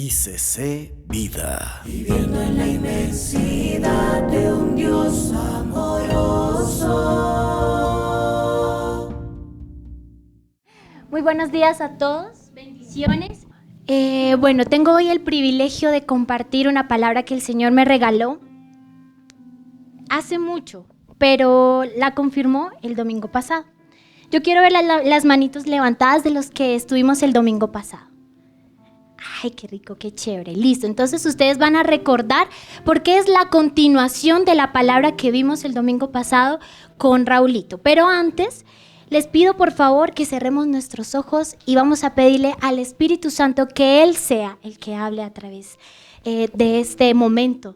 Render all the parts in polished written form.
ICC Vida. Viviendo en la inmensidad de un Dios amoroso. Muy buenos días a todos, bendiciones. Tengo hoy el privilegio de compartir una palabra que el Señor me regaló hace mucho, pero la confirmó el domingo pasado. Yo quiero ver las manitos levantadas de los que estuvimos el domingo pasado. Ay, qué rico, qué chévere. Listo, entonces ustedes van a recordar porque es la continuación de la palabra que vimos el domingo pasado con Raulito. Pero antes, les pido por favor que cerremos nuestros ojos y vamos a pedirle al Espíritu Santo que Él sea el que hable a través de este momento.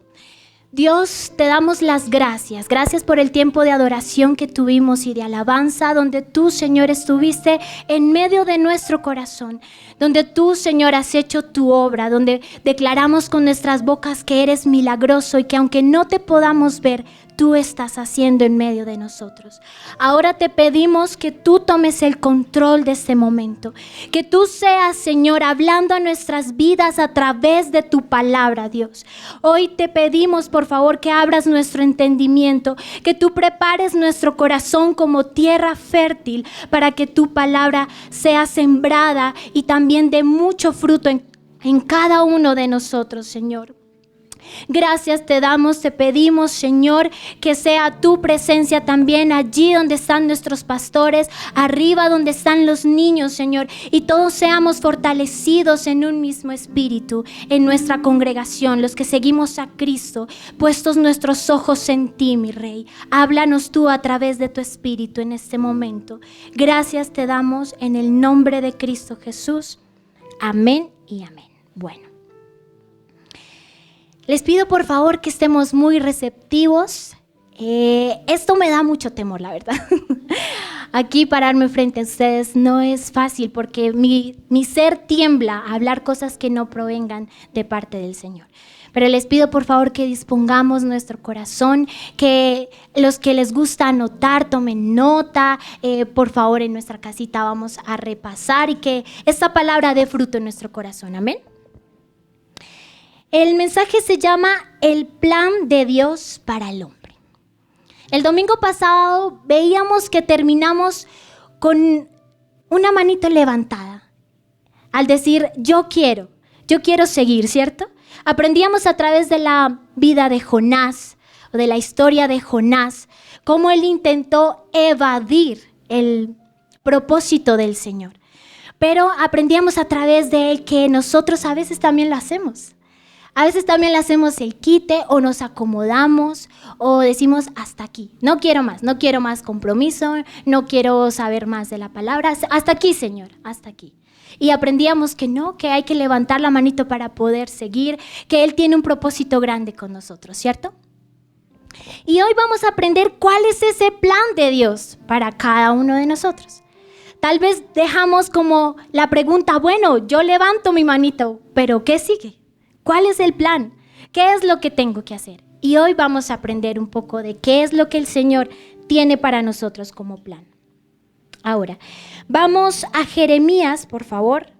Dios, te damos las gracias. Gracias por el tiempo de adoración que tuvimos y de alabanza, donde tú, Señor, estuviste en medio de nuestro corazón, donde tú, Señor, has hecho tu obra, donde declaramos con nuestras bocas que eres milagroso y que aunque no te podamos ver, tú estás haciendo en medio de nosotros. Ahora te pedimos que tú tomes el control de este momento, que tú seas, Señor, hablando a nuestras vidas a través de tu palabra, Dios. Hoy te pedimos, por favor, que abras nuestro entendimiento, que tú prepares nuestro corazón como tierra fértil para que tu palabra sea sembrada y también dé mucho fruto en cada uno de nosotros, Señor. Gracias te damos, te pedimos, Señor, que sea tu presencia también allí donde están nuestros pastores, arriba donde están los niños, Señor, y todos seamos fortalecidos en un mismo espíritu en nuestra congregación, los que seguimos a Cristo, puestos nuestros ojos en ti, mi Rey. Háblanos tú a través de tu espíritu en este momento. Gracias te damos en el nombre de Cristo Jesús. Amén y amén. Bueno. Les pido por favor que estemos muy receptivos. Esto me da mucho temor, la verdad. Aquí pararme frente a ustedes no es fácil porque mi ser tiembla a hablar cosas que no provengan de parte del Señor. Pero les pido por favor que dispongamos nuestro corazón, que los que les gusta anotar tomen nota. Por favor, en nuestra casita vamos a repasar y que esta palabra dé fruto en nuestro corazón. Amén. El mensaje se llama El plan de Dios para el hombre. El domingo pasado veíamos que terminamos con una manito levantada al decir yo quiero seguir, ¿cierto? Aprendíamos a través de la vida de Jonás o de la historia de Jonás cómo él intentó evadir el propósito del Señor. Pero aprendíamos a través de él que nosotros a veces también lo hacemos. A veces también le hacemos el quite o nos acomodamos o decimos hasta aquí. No quiero más compromiso, no quiero saber más de la palabra. Hasta aquí, Señor, hasta aquí. Y aprendíamos que no, que hay que levantar la manito para poder seguir, que Él tiene un propósito grande con nosotros, ¿cierto? Y hoy vamos a aprender cuál es ese plan de Dios para cada uno de nosotros. Tal vez dejamos como la pregunta, bueno, yo levanto mi manito, pero ¿qué sigue? ¿Cuál es el plan? ¿Qué es lo que tengo que hacer? Y hoy vamos a aprender un poco de qué es lo que el Señor tiene para nosotros como plan. Ahora, vamos a Jeremías, por favor,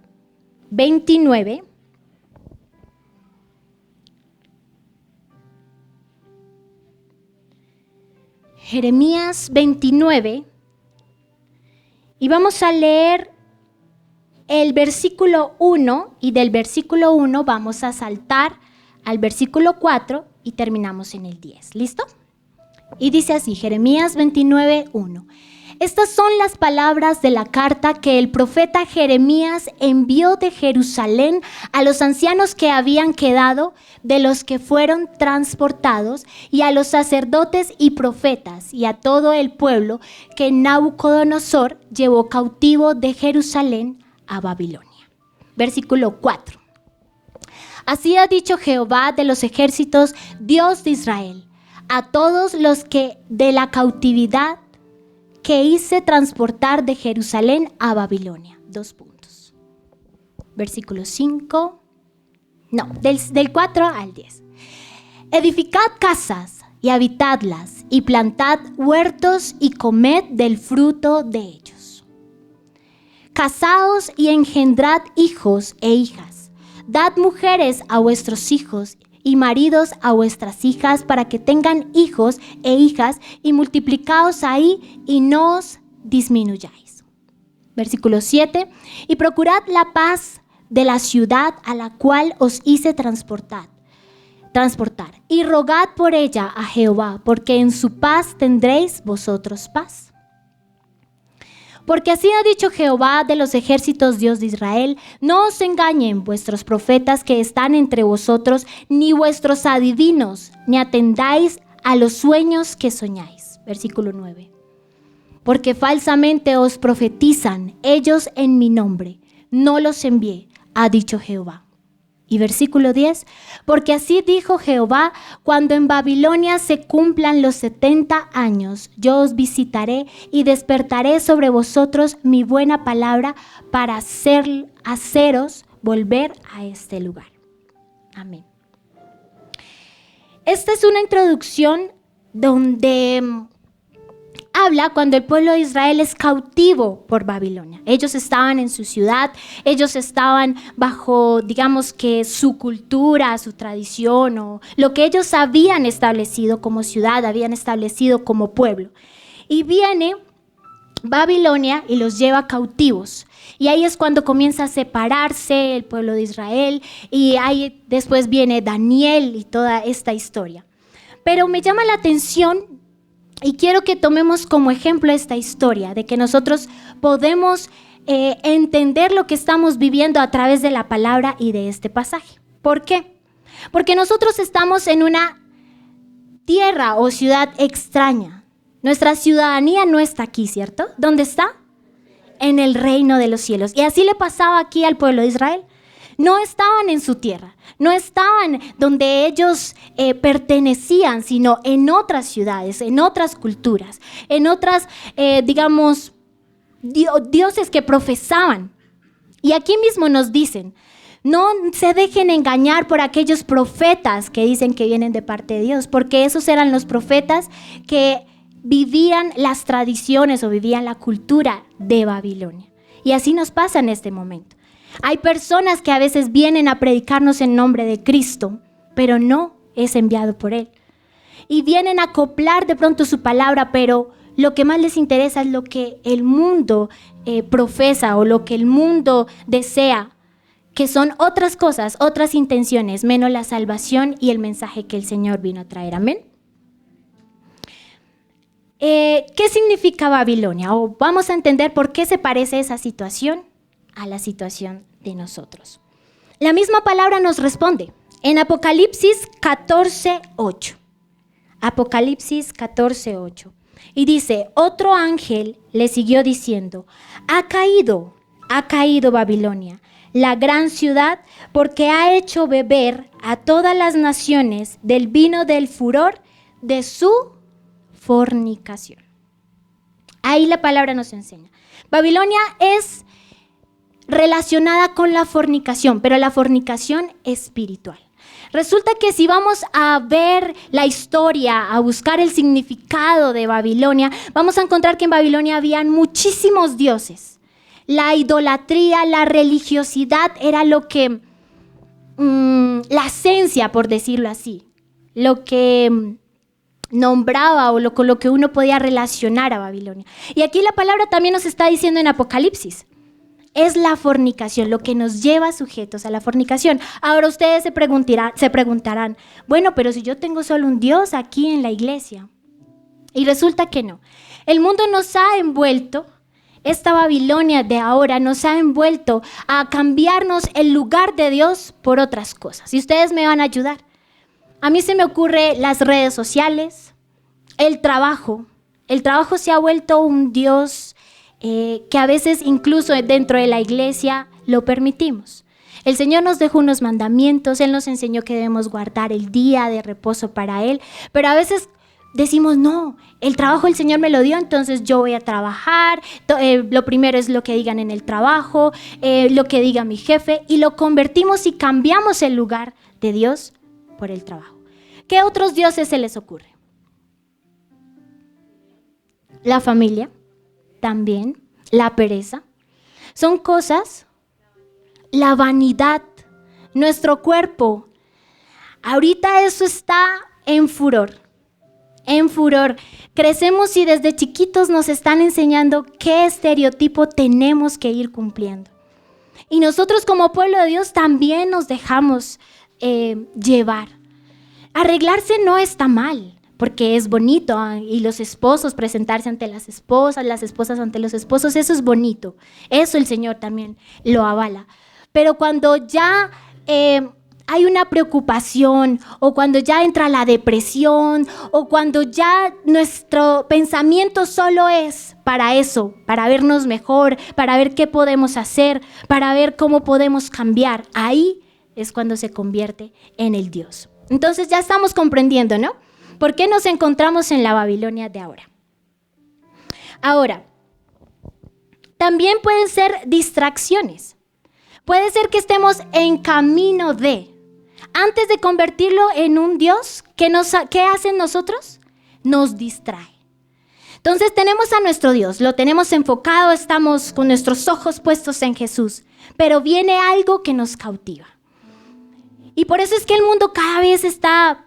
29. Jeremías 29. Y vamos a leer el versículo 1 y del versículo 1 vamos a saltar al versículo 4 y terminamos en el 10. ¿Listo? Y dice así, Jeremías 29, 1. Estas son las palabras de la carta que el profeta Jeremías envió de Jerusalén a los ancianos que habían quedado de los que fueron transportados y a los sacerdotes y profetas y a todo el pueblo que Nabucodonosor llevó cautivo de Jerusalén a Babilonia. Versículo 4. Así ha dicho Jehová de los ejércitos, Dios de Israel, a todos los que de la cautividad que hice transportar de Jerusalén a Babilonia. 2 puntos. Versículo 5. No, del 4 al 10. Edificad casas y habitadlas y plantad huertos y comed del fruto de ellos. Casaos y engendrad hijos e hijas. Dad mujeres a vuestros hijos y maridos a vuestras hijas para que tengan hijos e hijas y multiplicaos ahí y no os disminuyáis. Versículo 7. Y procurad la paz de la ciudad a la cual os hice transportar, y rogad por ella a Jehová, porque en su paz tendréis vosotros paz. Porque así ha dicho Jehová de los ejércitos, Dios de Israel: no os engañen vuestros profetas que están entre vosotros, ni vuestros adivinos, ni atendáis a los sueños que soñáis. Versículo 9. Porque falsamente os profetizan ellos en mi nombre, no los envié, ha dicho Jehová. Y versículo 10, porque así dijo Jehová: cuando en Babilonia se cumplan los 70 años, yo os visitaré y despertaré sobre vosotros mi buena palabra para haceros volver a este lugar. Amén. Esta es una introducción donde habla cuando el pueblo de Israel es cautivo por Babilonia. Ellos estaban en su ciudad, ellos estaban bajo, digamos que su cultura, su tradición o lo que ellos habían establecido como ciudad, habían establecido como pueblo. Y viene Babilonia y los lleva cautivos. Y ahí es cuando comienza a separarse el pueblo de Israel y ahí después viene Daniel y toda esta historia. Pero me llama la atención y quiero que tomemos como ejemplo esta historia de que nosotros podemos entender lo que estamos viviendo a través de la palabra y de este pasaje. ¿Por qué? Porque nosotros estamos en una tierra o ciudad extraña. Nuestra ciudadanía no está aquí, ¿cierto? ¿Dónde está? En el reino de los cielos. Y así le pasaba aquí al pueblo de Israel. No estaban en su tierra, no estaban donde ellos pertenecían, sino en otras ciudades, en otras culturas, en otras, dioses que profesaban. Y aquí mismo nos dicen, no se dejen engañar por aquellos profetas que dicen que vienen de parte de Dios, porque esos eran los profetas que vivían las tradiciones o vivían la cultura de Babilonia. Y así nos pasa en este momento. Hay personas que a veces vienen a predicarnos en nombre de Cristo, pero no es enviado por Él. Y vienen a acoplar de pronto su palabra, pero lo que más les interesa es lo que el mundo profesa o lo que el mundo desea, que son otras cosas, otras intenciones, menos la salvación y el mensaje que el Señor vino a traer. Amén. ¿Qué significa Babilonia? O vamos a entender por qué se parece esa situación a la situación de nosotros. La misma palabra nos responde en Apocalipsis 14:8. Apocalipsis 14:8. Y dice, otro ángel le siguió diciendo, ha caído Babilonia, la gran ciudad, porque ha hecho beber a todas las naciones del vino del furor de su fornicación. Ahí la palabra nos enseña. Babilonia es relacionada con la fornicación, pero la fornicación espiritual. Resulta que si vamos a ver la historia, a buscar el significado de Babilonia, vamos a encontrar que en Babilonia habían muchísimos dioses. La idolatría, la religiosidad era lo que, la esencia, por decirlo así, lo que nombraba o con lo que uno podía relacionar a Babilonia. Y aquí la palabra también nos está diciendo en Apocalipsis, es la fornicación, lo que nos lleva sujetos a la fornicación. Ahora ustedes se preguntarán, bueno, pero si yo tengo solo un Dios aquí en la iglesia. Y resulta que no. El mundo nos ha envuelto, esta Babilonia de ahora nos ha envuelto a cambiarnos el lugar de Dios por otras cosas. Y ustedes me van a ayudar. A mí se me ocurre las redes sociales, el trabajo. El trabajo se ha vuelto un Dios que a veces incluso dentro de la iglesia lo permitimos. El Señor nos dejó unos mandamientos, Él nos enseñó que debemos guardar el día de reposo para Él, pero a veces decimos, no, el trabajo el Señor me lo dio, entonces yo voy a trabajar, lo primero es lo que digan en el trabajo, lo que diga mi jefe, y lo convertimos y cambiamos el lugar de Dios por el trabajo. ¿Qué otros dioses se les ocurre? La familia. También la pereza. Son cosas, la vanidad. nuestro cuerpo. Ahorita eso está en furor. En furor. Crecemos y desde chiquitos nos están enseñando qué estereotipo tenemos que ir cumpliendo. Y nosotros como pueblo de Dios también nos dejamos llevar. Arreglarse no está mal, porque es bonito, y los esposos presentarse ante las esposas ante los esposos, eso es bonito. Eso el Señor también lo avala. Pero cuando ya hay una preocupación, o cuando ya entra la depresión, o cuando ya nuestro pensamiento solo es para eso, para vernos mejor, para ver qué podemos hacer, para ver cómo podemos cambiar, ahí es cuando se convierte en el Dios. Entonces ya estamos comprendiendo, ¿no? ¿Por qué nos encontramos en la Babilonia de ahora? Ahora, también pueden ser distracciones. Puede ser que estemos en camino de... Antes de convertirlo en un Dios, ¿qué hacen nosotros? Nos distrae. Entonces tenemos a nuestro Dios, lo tenemos enfocado, estamos con nuestros ojos puestos en Jesús, pero viene algo que nos cautiva. Y por eso es que el mundo cada vez está,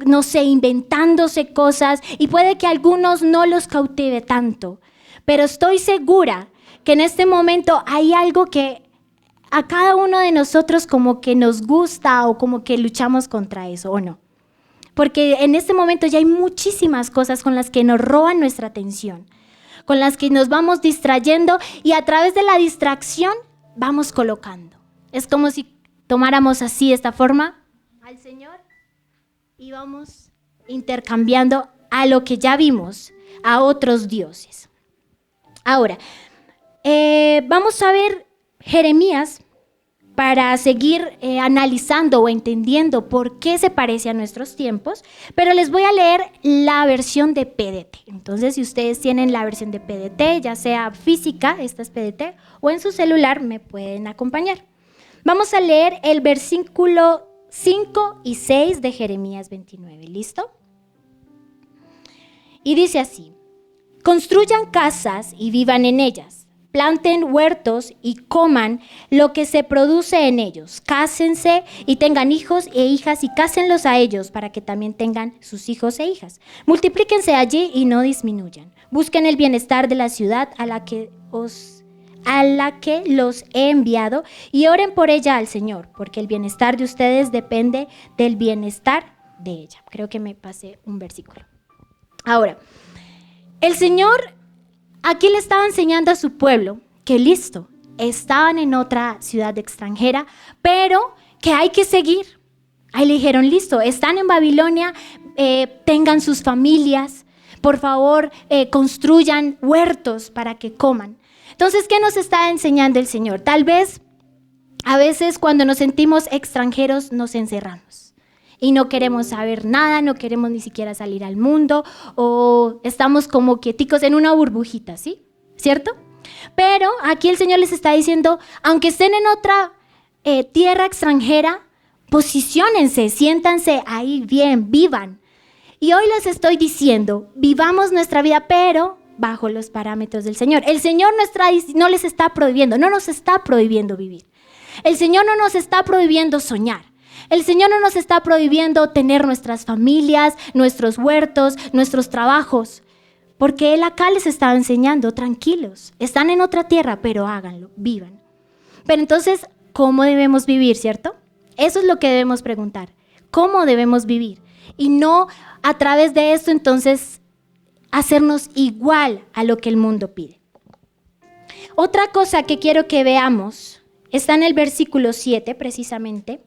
no sé, inventándose cosas, y puede que a algunos no los cautive tanto, pero estoy segura que en este momento hay algo que a cada uno de nosotros como que nos gusta, o como que luchamos contra eso, ¿o no? Porque en este momento ya hay muchísimas cosas con las que nos roban nuestra atención, con las que nos vamos distrayendo, y a través de la distracción vamos colocando. Es como si tomáramos así, esta forma, al Señor, y vamos intercambiando a lo que ya vimos, a otros dioses. Ahora, vamos a ver Jeremías para seguir analizando o entendiendo por qué se parece a nuestros tiempos, pero les voy a leer la versión de PDT. Entonces, si ustedes tienen la versión de PDT, ya sea física, esta es PDT, o en su celular, me pueden acompañar. Vamos a leer el versículo 5 y 6 de Jeremías 29. ¿Listo? Y dice así: construyan casas y vivan en ellas. Planten huertos y coman lo que se produce en ellos. Cásense y tengan hijos e hijas, y cásenlos a ellos para que también tengan sus hijos e hijas. Multiplíquense allí y no disminuyan. Busquen el bienestar de la ciudad a la que los he enviado, y oren por ella al Señor, porque el bienestar de ustedes depende del bienestar de ella. Creo que me pasé un versículo. Ahora, el Señor aquí le estaba enseñando a su pueblo que listo, estaban en otra ciudad extranjera, pero que hay que seguir. Ahí le dijeron, listo, están en Babilonia, tengan sus familias, por favor, construyan huertos para que coman. Entonces, ¿qué nos está enseñando el Señor? Tal vez, a veces cuando nos sentimos extranjeros, nos encerramos. Y no queremos saber nada, no queremos ni siquiera salir al mundo, o estamos como quieticos en una burbujita, ¿sí? ¿Cierto? Pero aquí el Señor les está diciendo, aunque estén en otra tierra extranjera, posiciónense, siéntanse ahí bien, vivan. Y hoy les estoy diciendo, vivamos nuestra vida, pero bajo los parámetros del Señor. El Señor no les está prohibiendo, no nos está prohibiendo vivir. El Señor no nos está prohibiendo soñar. El Señor no nos está prohibiendo tener nuestras familias, nuestros huertos, nuestros trabajos, porque Él acá les estaba enseñando, tranquilos, están en otra tierra, pero háganlo, vivan. Pero entonces, ¿cómo debemos vivir, cierto? Eso es lo que debemos preguntar, ¿cómo debemos vivir? Y no a través de esto, entonces, hacernos igual a lo que el mundo pide. Otra cosa que quiero que veamos está en el versículo 7, precisamente,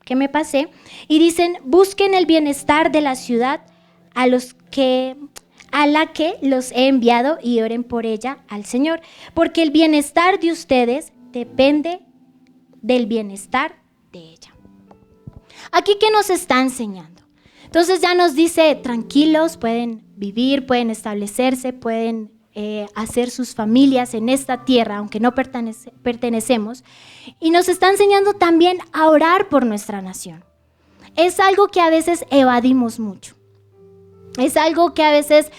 que me pasé, y dicen, busquen el bienestar de la ciudad a la que los he enviado, y oren por ella al Señor, porque el bienestar de ustedes depende del bienestar de ella. Aquí, ¿qué nos está enseñando? Entonces ya nos dice, tranquilos, pueden vivir, pueden establecerse, pueden hacer sus familias en esta tierra, aunque no pertenecemos, y nos está enseñando también a orar por nuestra nación. Es algo que a veces evadimos mucho, es algo que a veces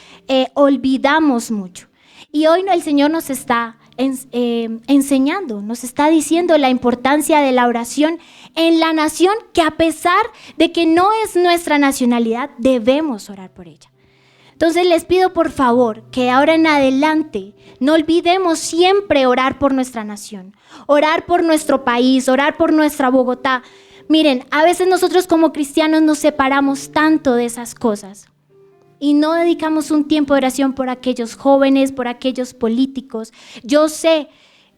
olvidamos mucho, y hoy el Señor nos está enseñando, nos está diciendo la importancia de la oración en la nación, que a pesar de que no es nuestra nacionalidad, debemos orar por ella. Entonces les pido por favor que ahora en adelante no olvidemos siempre orar por nuestra nación, orar por nuestro país, orar por nuestra Bogotá. Miren, a veces nosotros como cristianos nos separamos tanto de esas cosas y no dedicamos un tiempo de oración por aquellos jóvenes, por aquellos políticos. Yo sé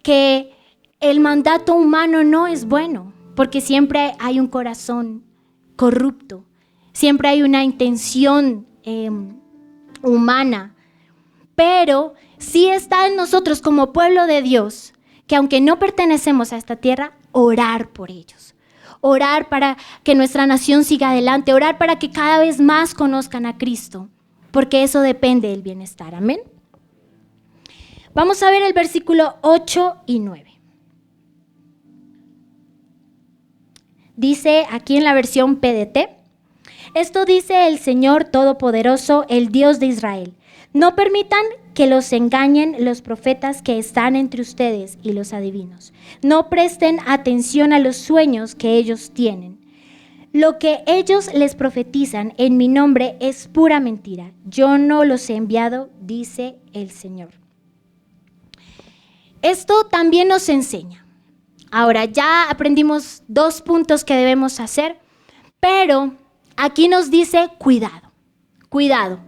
que el mandato humano no es bueno, porque siempre hay un corazón corrupto, siempre hay una intención humana, pero sí está en nosotros como pueblo de Dios, que aunque no pertenecemos a esta tierra, orar por ellos, orar para que nuestra nación siga adelante, orar para que cada vez más conozcan a Cristo, porque eso depende del bienestar. Amén. Vamos a ver el versículo 8 y 9. Dice aquí en la versión PDT: esto dice el Señor Todopoderoso, el Dios de Israel: no permitan que los engañen los profetas que están entre ustedes y los adivinos. No presten atención a los sueños que ellos tienen. Lo que ellos les profetizan en mi nombre es pura mentira. Yo no los he enviado, dice el Señor. Esto también nos enseña. Ahora ya aprendimos 2 puntos que debemos hacer, pero aquí nos dice cuidado, cuidado.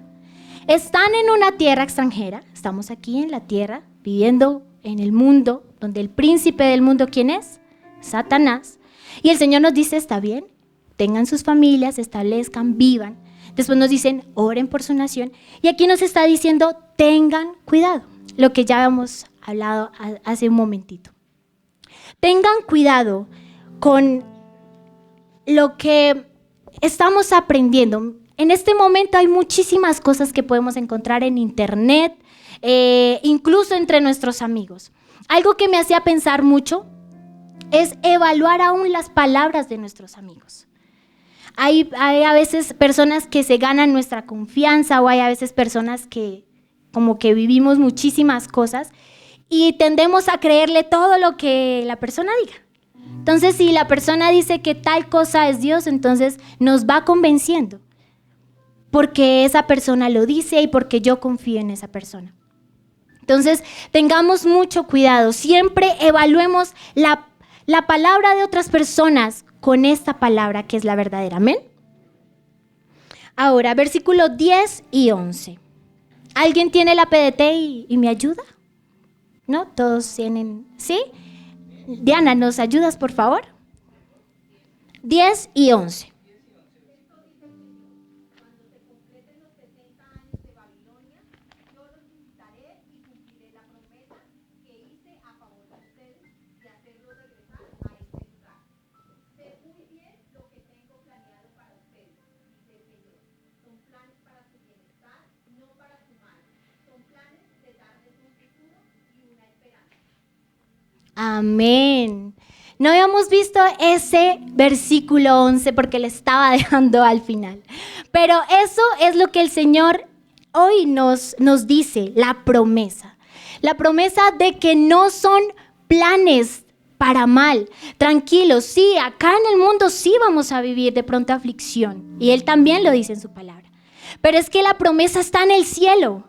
Están en una tierra extranjera, estamos aquí en la tierra, viviendo en el mundo, donde el príncipe del mundo, ¿quién es? Satanás. Y el Señor nos dice, está bien, tengan sus familias, establezcan, vivan. Después nos dicen, oren por su nación. Y aquí nos está diciendo, tengan cuidado, lo que ya hemos hablado hace un momentito. Tengan cuidado con lo que estamos aprendiendo. En este momento hay muchísimas cosas que podemos encontrar en internet, incluso entre nuestros amigos. Algo que me hacía pensar mucho es evaluar aún las palabras de nuestros amigos. Hay a veces personas que se ganan nuestra confianza, o hay a veces personas que como que vivimos muchísimas cosas y tendemos a creerle todo lo que la persona diga. Entonces, si la persona dice que tal cosa es Dios, entonces nos va convenciendo, porque esa persona lo dice y porque yo confío en esa persona. Entonces, tengamos mucho cuidado. Siempre evaluemos la palabra de otras personas con esta palabra que es la verdadera. Amén. Ahora, versículos 10 y 11. ¿Alguien tiene la PDT y me ayuda? ¿No? ¿Todos tienen? ¿Sí? Diana, ¿nos ayudas, por favor? 10 y 11. Amén. No habíamos visto ese versículo 11 porque le estaba dejando al final. Pero eso es lo que el Señor hoy nos dice, la promesa. La promesa de que no son planes para mal. Tranquilos, sí, acá en el mundo sí vamos a vivir de pronto aflicción. Y Él también lo dice en su palabra. Pero es que la promesa está en el cielo.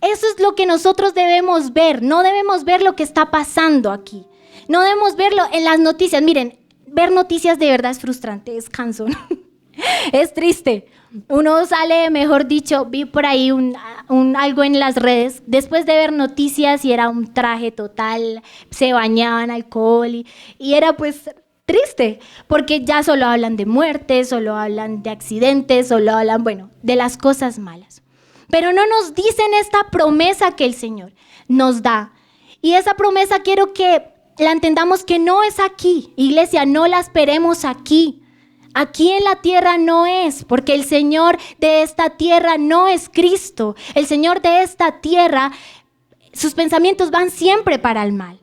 Eso es lo que nosotros debemos ver. No debemos ver lo que está pasando aquí. No debemos verlo en las noticias. Miren, ver noticias de verdad es frustrante, es cansón. Es triste. Uno sale, mejor dicho, vi por ahí algo en las redes, después de ver noticias y era un traje total, se bañaban alcohol y era pues triste, porque ya solo hablan de muertes, solo hablan de accidentes, solo hablan, bueno, de las cosas malas. Pero no nos dicen esta promesa que el Señor nos da. Y esa promesa quiero que la entendamos que no es aquí. Iglesia, no la esperemos aquí. Aquí en la tierra no es, porque el Señor de esta tierra no es Cristo. El Señor de esta tierra, sus pensamientos van siempre para el mal.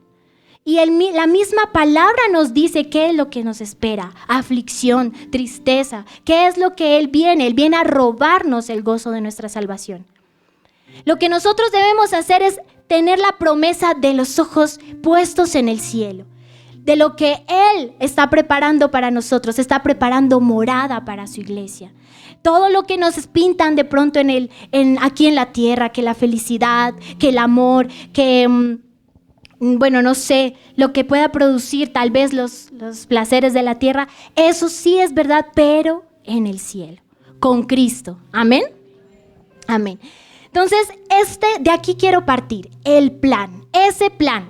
Y la misma palabra nos dice qué es lo que nos espera: aflicción, tristeza. ¿Qué es lo que Él viene? Él viene a robarnos el gozo de nuestra salvación. Lo que nosotros debemos hacer es tener la promesa de los ojos puestos en el cielo, de lo que Él está preparando para nosotros, está preparando morada para su iglesia. Todo lo que nos pintan de pronto aquí en la tierra, que la felicidad, que el amor, que, bueno, no sé, lo que pueda producir tal vez los placeres de la tierra, eso sí es verdad, pero en el cielo, con Cristo. Amén. Amén. Entonces, de aquí quiero partir, el plan, ese plan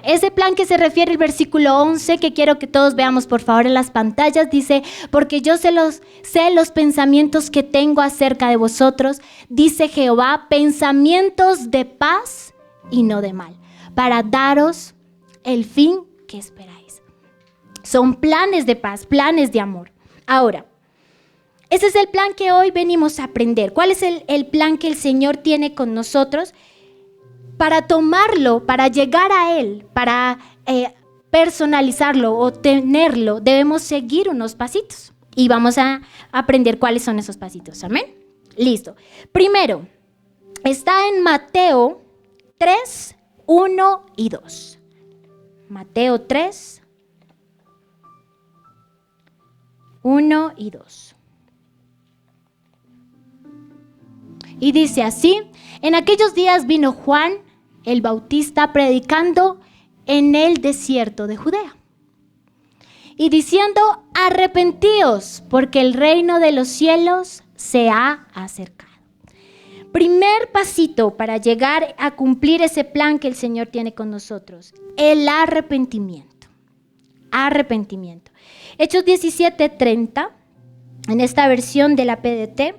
que se refiere al versículo 11, que quiero que todos veamos por favor en las pantallas, dice, porque yo sé los pensamientos que tengo acerca de vosotros, dice Jehová, pensamientos de paz y no de mal, para daros el fin que esperáis. Son planes de paz, planes de amor. Ahora, ese es el plan que hoy venimos a aprender. ¿Cuál es el plan que el Señor tiene con nosotros? Para tomarlo, para llegar a Él, para personalizarlo o tenerlo, debemos seguir unos pasitos. Y vamos a aprender cuáles son esos pasitos. ¿Amén? Listo. Primero, está en Mateo 3, 1 y 2. Mateo 3, 1 y 2. Y dice así, en aquellos días vino Juan el Bautista predicando en el desierto de Judea y diciendo, arrepentíos porque el reino de los cielos se ha acercado. Primer pasito para llegar a cumplir ese plan que el Señor tiene con nosotros, el arrepentimiento. Arrepentimiento. Hechos 17:30, en esta versión de la PDT,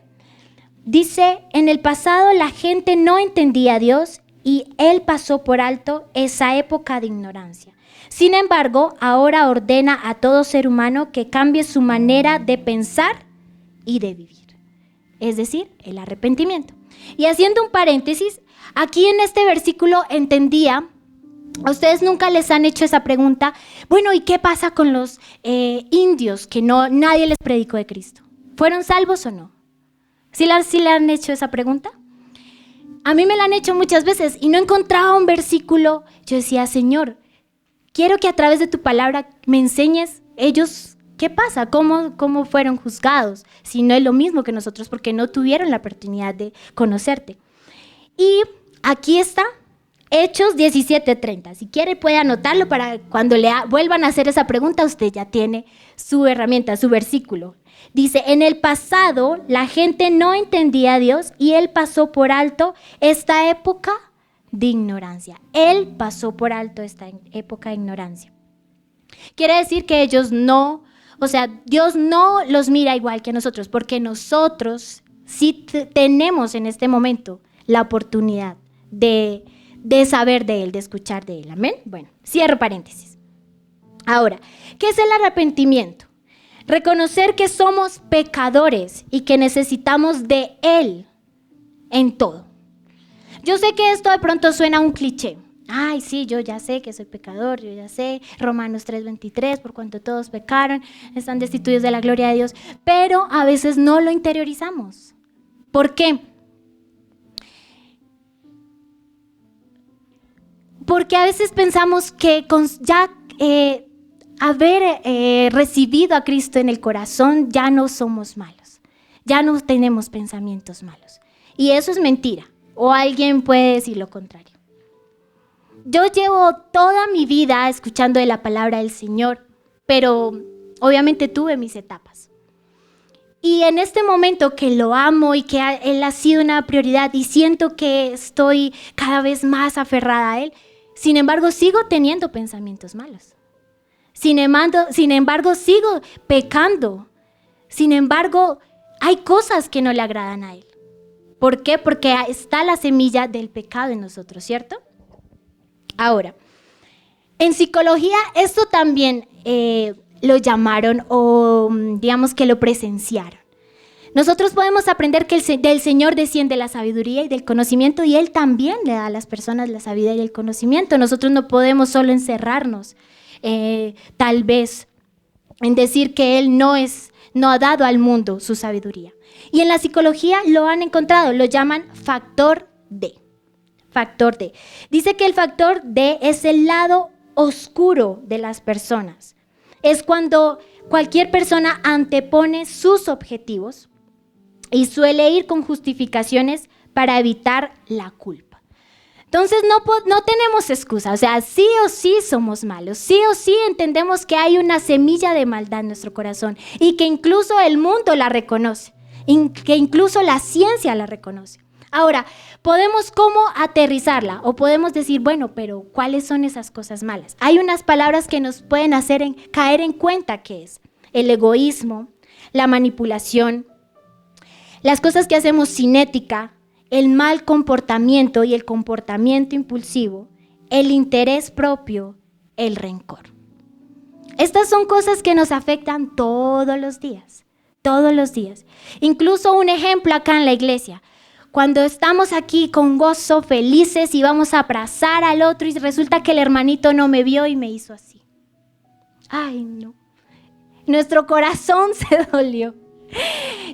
dice, en el pasado la gente no entendía a Dios y Él pasó por alto esa época de ignorancia. Sin embargo, ahora ordena a todo ser humano que cambie su manera de pensar y de vivir. Es decir, el arrepentimiento. Y haciendo un paréntesis, aquí en este versículo entendía, a ustedes nunca les han hecho esa pregunta, bueno, ¿y qué pasa con los indios que nadie les predicó de Cristo? ¿Fueron salvos o no? ¿Sí le han hecho esa pregunta? A mí me la han hecho muchas veces y no encontraba un versículo. Yo decía, Señor, quiero que a través de tu palabra me enseñes ellos qué pasa, cómo fueron juzgados, si no es lo mismo que nosotros, porque no tuvieron la oportunidad de conocerte. Y aquí está, Hechos 17:30. Si quiere puede anotarlo para cuando vuelvan a hacer esa pregunta, usted ya tiene su herramienta, su versículo. Dice, en el pasado la gente no entendía a Dios y Él pasó por alto esta época de ignorancia. Él pasó por alto esta época de ignorancia. Quiere decir que ellos no, Dios no los mira igual que nosotros, porque nosotros sí tenemos en este momento la oportunidad de saber de Él, de escuchar de Él. Amén. Bueno, cierro paréntesis. Ahora, ¿qué es el arrepentimiento? Reconocer que somos pecadores y que necesitamos de Él en todo. Yo sé que esto de pronto suena a un cliché. Ay, sí, yo ya sé que soy pecador, yo ya sé, Romanos 3:23, por cuanto todos pecaron, están destituidos de la gloria de Dios, pero a veces no lo interiorizamos. ¿Por qué? Porque a veces pensamos que haber recibido a Cristo en el corazón, ya no somos malos, ya no tenemos pensamientos malos. Y eso es mentira, o alguien puede decir lo contrario. Yo llevo toda mi vida escuchando de la palabra del Señor, pero obviamente tuve mis etapas. Y en este momento que lo amo y que Él ha sido una prioridad y siento que estoy cada vez más aferrada a Él, sin embargo sigo teniendo pensamientos malos. Sin embargo, sigo pecando. Sin embargo, hay cosas que no le agradan a Él. ¿Por qué? Porque está la semilla del pecado en nosotros, ¿cierto? Ahora, en psicología esto también lo llamaron o digamos que lo presenciaron. Nosotros podemos aprender que del Señor desciende la sabiduría y del conocimiento y Él también le da a las personas la sabiduría y el conocimiento. Nosotros no podemos solo encerrarnos tal vez en decir que Él no ha dado al mundo su sabiduría. Y en la psicología lo han encontrado, lo llaman factor D. factor D. Dice que el factor D es el lado oscuro de las personas. Es cuando cualquier persona antepone sus objetivos y suele ir con justificaciones para evitar la culpa. Entonces no tenemos excusa, o sea, sí o sí somos malos, sí o sí entendemos que hay una semilla de maldad en nuestro corazón y que incluso el mundo la reconoce, que incluso la ciencia la reconoce. Ahora, podemos ¿cómo aterrizarla? O podemos decir, bueno, pero ¿cuáles son esas cosas malas? Hay unas palabras que nos pueden hacer caer en cuenta que es el egoísmo, la manipulación, las cosas que hacemos sin ética, el mal comportamiento y el comportamiento impulsivo, el interés propio, el rencor. Estas son cosas que nos afectan todos los días, todos los días. Incluso un ejemplo acá en la iglesia. Cuando estamos aquí con gozo, felices y vamos a abrazar al otro y resulta que el hermanito no me vio y me hizo así. Ay, no. Nuestro corazón se dolió.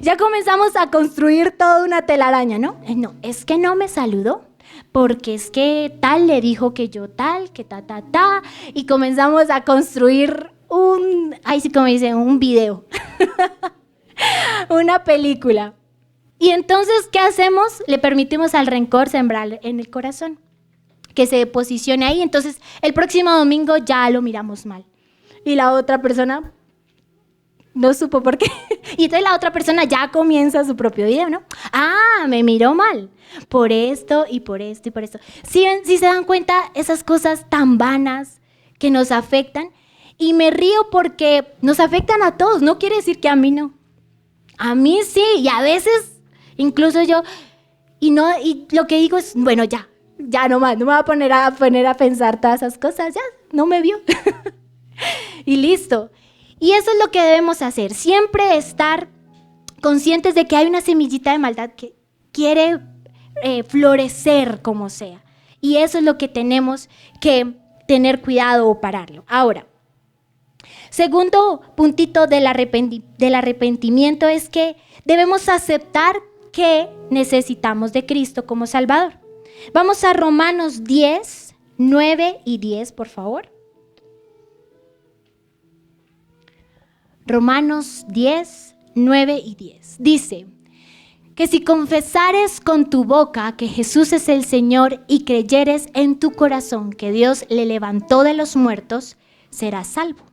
Ya comenzamos a construir toda una telaraña, ¿no? No, es que no me saludó, porque es que tal le dijo que yo tal, que ta. Y comenzamos a construir un video, una película. Y entonces, ¿qué hacemos? Le permitimos al rencor sembrar en el corazón, que se posicione ahí. Entonces, el próximo domingo ya lo miramos mal. Y la otra persona no supo por qué. Y entonces la otra persona ya comienza su propio video, ¿no? Ah, me miró mal. Por esto y por esto y por esto. Si se dan cuenta, esas cosas tan vanas que nos afectan. Y me río porque nos afectan a todos. No quiere decir que a mí no. A mí sí. Y a veces, incluso yo, y lo que digo es, bueno, ya no más. No me voy a poner a pensar todas esas cosas. Ya, no me vio. Y listo. Y eso es lo que debemos hacer, siempre estar conscientes de que hay una semillita de maldad que quiere florecer como sea. Y eso es lo que tenemos que tener cuidado o pararlo. Ahora, segundo puntito del arrepentimiento es que debemos aceptar que necesitamos de Cristo como Salvador. Vamos a Romanos 10, 9 y 10, por favor. Romanos 10, 9 y 10. Dice que si confesares con tu boca que Jesús es el Señor y creyeres en tu corazón que Dios le levantó de los muertos, serás salvo.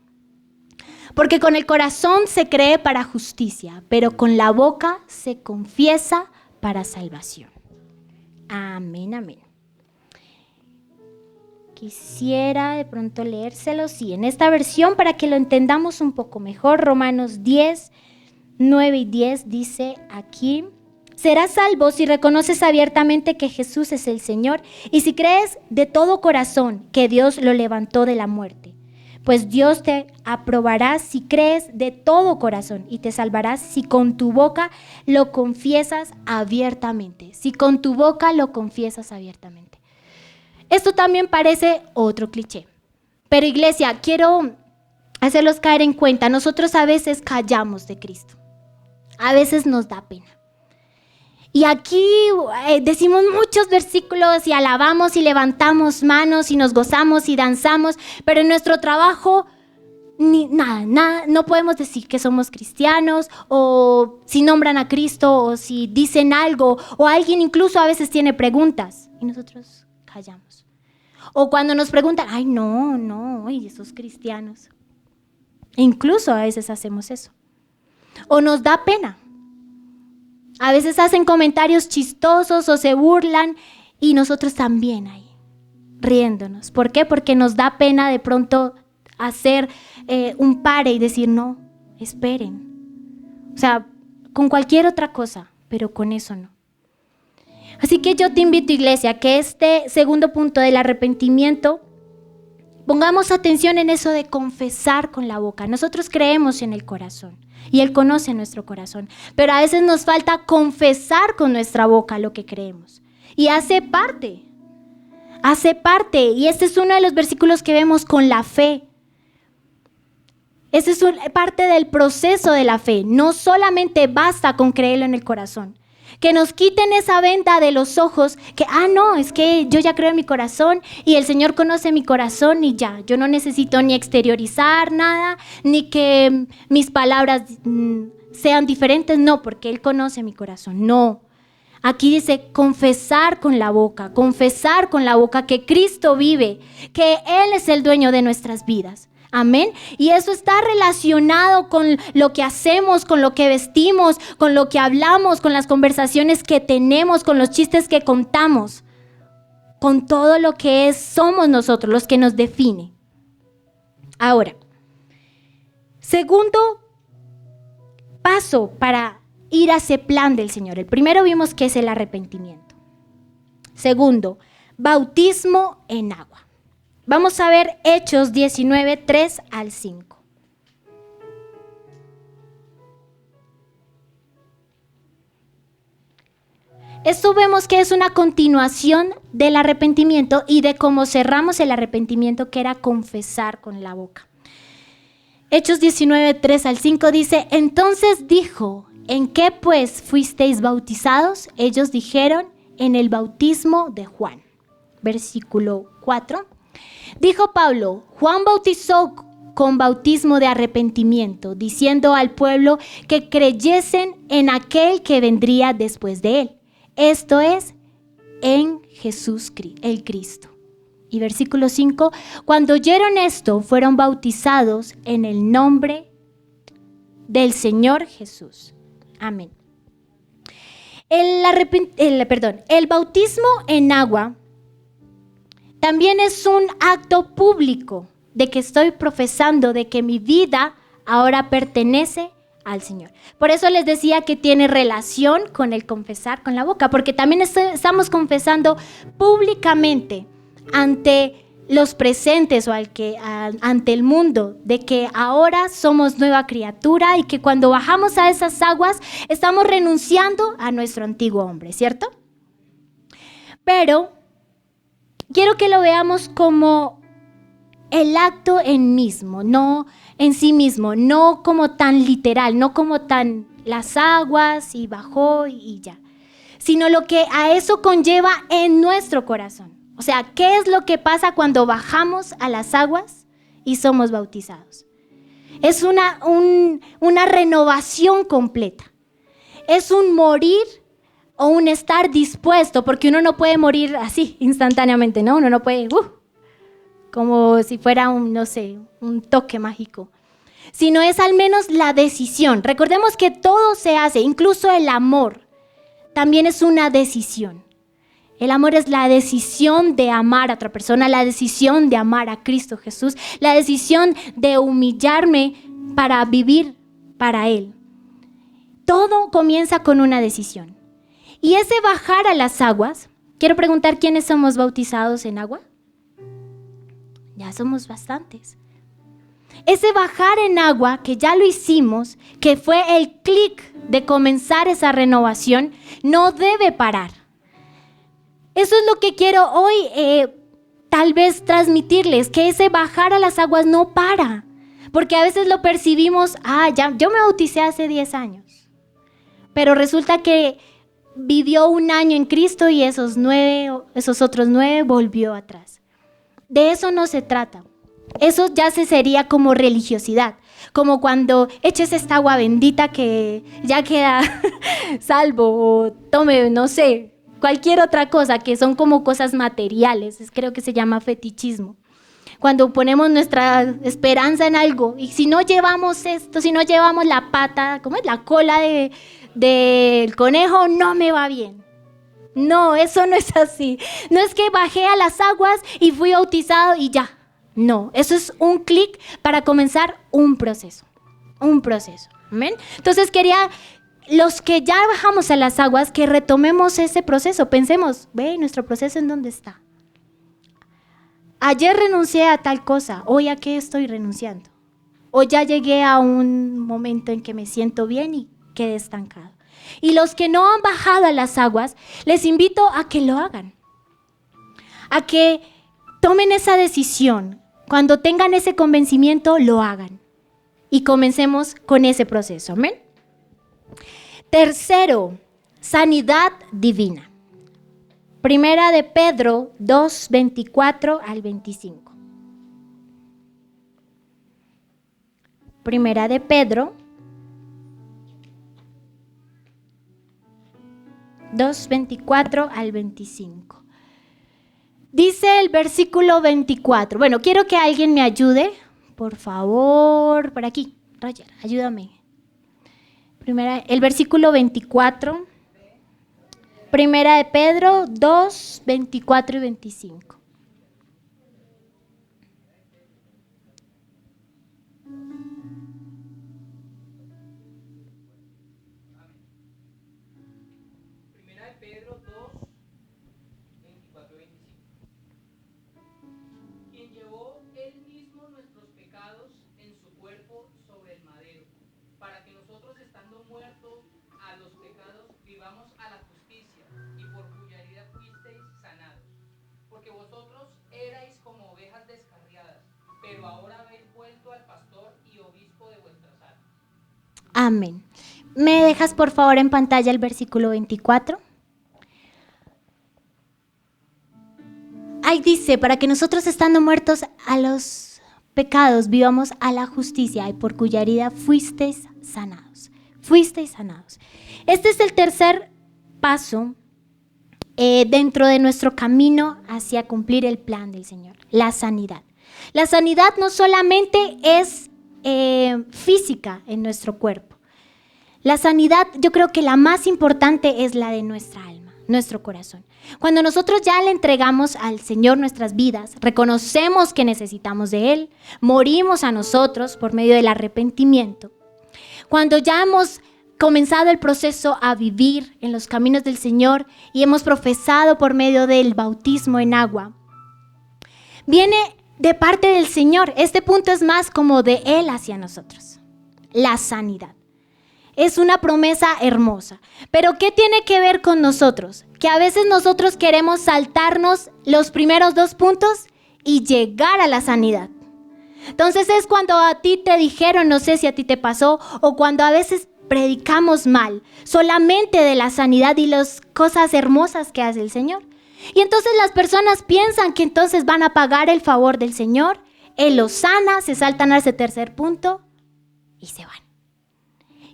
Porque con el corazón se cree para justicia, pero con la boca se confiesa para salvación. Amén, amén. Quisiera de pronto leérselo, sí, en esta versión para que lo entendamos un poco mejor. Romanos 10, 9 y 10 dice aquí: serás salvo si reconoces abiertamente que Jesús es el Señor y si crees de todo corazón que Dios lo levantó de la muerte. Pues Dios te aprobará si crees de todo corazón y te salvarás si con tu boca lo confiesas abiertamente. Si con tu boca lo confiesas abiertamente. Esto también parece otro cliché. Pero iglesia, quiero hacerlos caer en cuenta. Nosotros a veces callamos de Cristo. A veces nos da pena. Y aquí decimos muchos versículos y alabamos y levantamos manos y nos gozamos y danzamos. Pero en nuestro trabajo, nada, no podemos decir que somos cristianos o si nombran a Cristo o si dicen algo. O alguien incluso a veces tiene preguntas y nosotros callamos. O cuando nos preguntan, ay, no, esos cristianos. Incluso a veces hacemos eso. O nos da pena. A veces hacen comentarios chistosos o se burlan y nosotros también ahí, riéndonos. ¿Por qué? Porque nos da pena de pronto hacer un pare y decir, no, esperen. O sea, con cualquier otra cosa, pero con eso no. Así que yo te invito, iglesia, que este segundo punto del arrepentimiento, pongamos atención en eso de confesar con la boca. Nosotros creemos en el corazón y Él conoce nuestro corazón, pero a veces nos falta confesar con nuestra boca lo que creemos. Y hace parte. Y este es uno de los versículos que vemos con la fe. Este es parte del proceso de la fe. No solamente basta con creerlo en el corazón. Que nos quiten esa venda de los ojos, que, no, es que yo ya creo en mi corazón y el Señor conoce mi corazón y ya, yo no necesito ni exteriorizar nada, ni que mis palabras sean diferentes, no, porque Él conoce mi corazón, no. Aquí dice confesar con la boca que Cristo vive, que Él es el dueño de nuestras vidas. Amén. Y eso está relacionado con lo que hacemos, con lo que vestimos, con lo que hablamos, con las conversaciones que tenemos, con los chistes que contamos, con todo lo que somos nosotros, los que nos define. Ahora, segundo paso para ir a ese plan del Señor. El primero vimos que es el arrepentimiento. Segundo, bautismo en agua. Vamos a ver Hechos 19, 3 al 5. Esto vemos que es una continuación del arrepentimiento y de cómo cerramos el arrepentimiento, que era confesar con la boca. Hechos 19, 3 al 5 dice: entonces dijo, ¿en qué pues fuisteis bautizados? Ellos dijeron, en el bautismo de Juan. Versículo 4. Dijo Pablo, Juan bautizó con bautismo de arrepentimiento, diciendo al pueblo que creyesen en aquel que vendría después de él. Esto es, en Jesús el Cristo. Y versículo 5, cuando oyeron esto, fueron bautizados en el nombre del Señor Jesús. Amén. El bautismo en agua también es un acto público de que estoy profesando de que mi vida ahora pertenece al Señor. Por eso les decía que tiene relación con el confesar con la boca, porque también estamos confesando públicamente ante los presentes o ante el mundo de que ahora somos nueva criatura y que cuando bajamos a esas aguas estamos renunciando a nuestro antiguo hombre, ¿cierto? Pero quiero que lo veamos como el acto en sí mismo, no como tan literal, no como tan las aguas y bajó y ya, sino lo que a eso conlleva en nuestro corazón. O sea, ¿qué es lo que pasa cuando bajamos a las aguas y somos bautizados? Es una renovación completa. Es un morir o un estar dispuesto, porque uno no puede morir así instantáneamente, ¿no? Uno no puede, como si fuera un toque mágico. Sino es al menos la decisión. Recordemos que todo se hace, incluso el amor, también es una decisión. El amor es la decisión de amar a otra persona, la decisión de amar a Cristo Jesús, la decisión de humillarme para vivir para Él. Todo comienza con una decisión. Y ese bajar a las aguas, quiero preguntar, ¿quiénes somos bautizados en agua? Ya somos bastantes. Ese bajar en agua, que ya lo hicimos, que fue el clic de comenzar esa renovación, no debe parar. Eso es lo que quiero hoy tal vez transmitirles, que ese bajar a las aguas no para. Porque a veces lo percibimos, yo me bauticé hace 10 años. Pero resulta que vivió un año en Cristo y esos otros 9 volvió atrás. De eso no se trata. Eso ya sería como religiosidad. Como cuando eches esta agua bendita que ya queda salvo, o tome, cualquier otra cosa, que son como cosas materiales. Creo que se llama fetichismo. Cuando ponemos nuestra esperanza en algo, y si no llevamos esto, si no llevamos la pata, ¿cómo es? La cola del conejo, no me va bien. No, eso no es así. No es que bajé a las aguas y fui bautizado y ya. No, eso es un clic para comenzar un proceso. ¿Amén? Entonces los que ya bajamos a las aguas, que retomemos ese proceso. Pensemos, nuestro proceso ¿en dónde está? Ayer renuncié a tal cosa, hoy ¿a qué estoy renunciando? O ya llegué a un momento en que me siento bien y quedé estancado. Y los que no han bajado a las aguas, les invito a que lo hagan. A que tomen esa decisión. Cuando tengan ese convencimiento, lo hagan. Y comencemos con ese proceso. ¿Amén? Tercero, sanidad divina. Primera de Pedro 2, 24 al 25. Primera de Pedro 2, 24 al 25. Dice el versículo 24. Bueno, quiero que alguien me ayude, por favor, por aquí. Roger, ayúdame. El versículo 24. Primera de Pedro 2, 24 y 25. Primera de Pedro 2, 24 y 25. Quien llevó él mismo nuestros pecados en su cuerpo sobre el madero, para que nosotros, estando muertos a los pecados, vivamos a la justicia, y por cuya herida fuisteis sanados. Porque vosotros erais como ovejas descarriadas, pero ahora habéis vuelto al pastor y obispo de vuestras almas. Amén. ¿Me dejas por favor en pantalla el versículo 24? Ahí dice, para que nosotros, estando muertos a los pecados, vivamos a la justicia, y por cuya herida fuisteis sanados. Fuisteis sanados. Este es el tercer paso dentro de nuestro camino hacia cumplir el plan del Señor, la sanidad. La sanidad no solamente es física en nuestro cuerpo. La sanidad, yo creo que la más importante es la de nuestra alma, nuestro corazón. Cuando nosotros ya le entregamos al Señor nuestras vidas, reconocemos que necesitamos de Él, morimos a nosotros por medio del arrepentimiento. Cuando ya hemos comenzado el proceso a vivir en los caminos del Señor y hemos profesado por medio del bautismo en agua, viene de parte del Señor. Este punto es más como de Él hacia nosotros, la sanidad. Es una promesa hermosa. Pero ¿qué tiene que ver con nosotros? Que a veces nosotros queremos saltarnos los primeros 2 puntos y llegar a la sanidad. Entonces es cuando a ti te dijeron, no sé si a ti te pasó, o cuando a veces predicamos mal, solamente de la sanidad y las cosas hermosas que hace el Señor. Y entonces las personas piensan que entonces van a pagar el favor del Señor, Él los sana, se saltan a ese tercer punto y se van.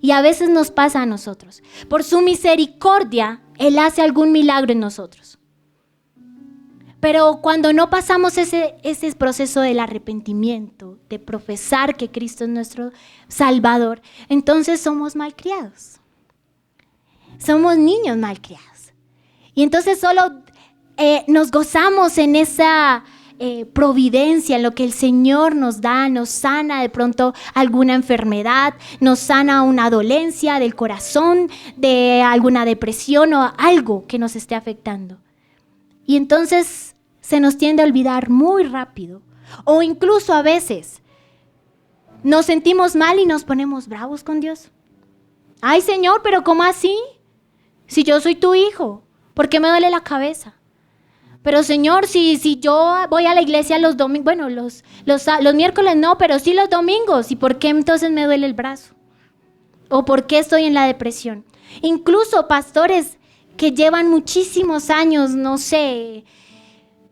Y a veces nos pasa a nosotros. Por su misericordia, Él hace algún milagro en nosotros. Pero cuando no pasamos ese proceso del arrepentimiento, de profesar que Cristo es nuestro Salvador, entonces somos malcriados. Somos niños malcriados. Y entonces solo nos gozamos en esa providencia, en lo que el Señor nos da, nos sana de pronto alguna enfermedad, nos sana una dolencia del corazón, de alguna depresión o algo que nos esté afectando. Y entonces se nos tiende a olvidar muy rápido, o incluso a veces nos sentimos mal y nos ponemos bravos con Dios. Ay, Señor, pero ¿cómo así? Si yo soy tu hijo, ¿por qué me duele la cabeza? Pero Señor, si yo voy a la iglesia los domingos, bueno, los miércoles no, pero sí los domingos, ¿y por qué entonces me duele el brazo? ¿O por qué estoy en la depresión? Incluso pastores que llevan muchísimos años, no sé,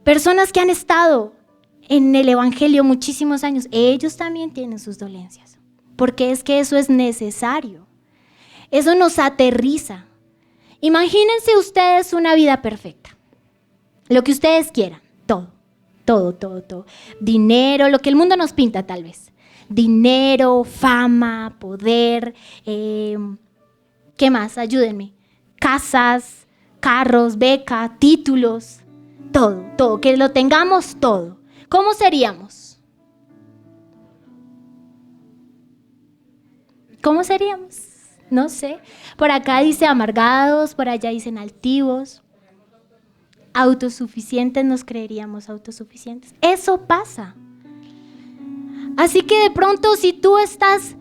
personas que han estado en el evangelio muchísimos años, ellos también tienen sus dolencias, porque es que eso es necesario. Eso nos aterriza. Imagínense ustedes una vida perfecta. Lo que ustedes quieran, todo. Dinero, lo que el mundo nos pinta tal vez. Dinero, fama, poder, ¿qué más? Ayúdenme. Casas, carros, beca, títulos, todo, que lo tengamos todo. ¿Cómo seríamos? ¿Cómo seríamos? No sé. Por acá dice amargados, por allá dicen altivos. Autosuficientes, nos creeríamos autosuficientes. Eso pasa. Así que de pronto, si tú estás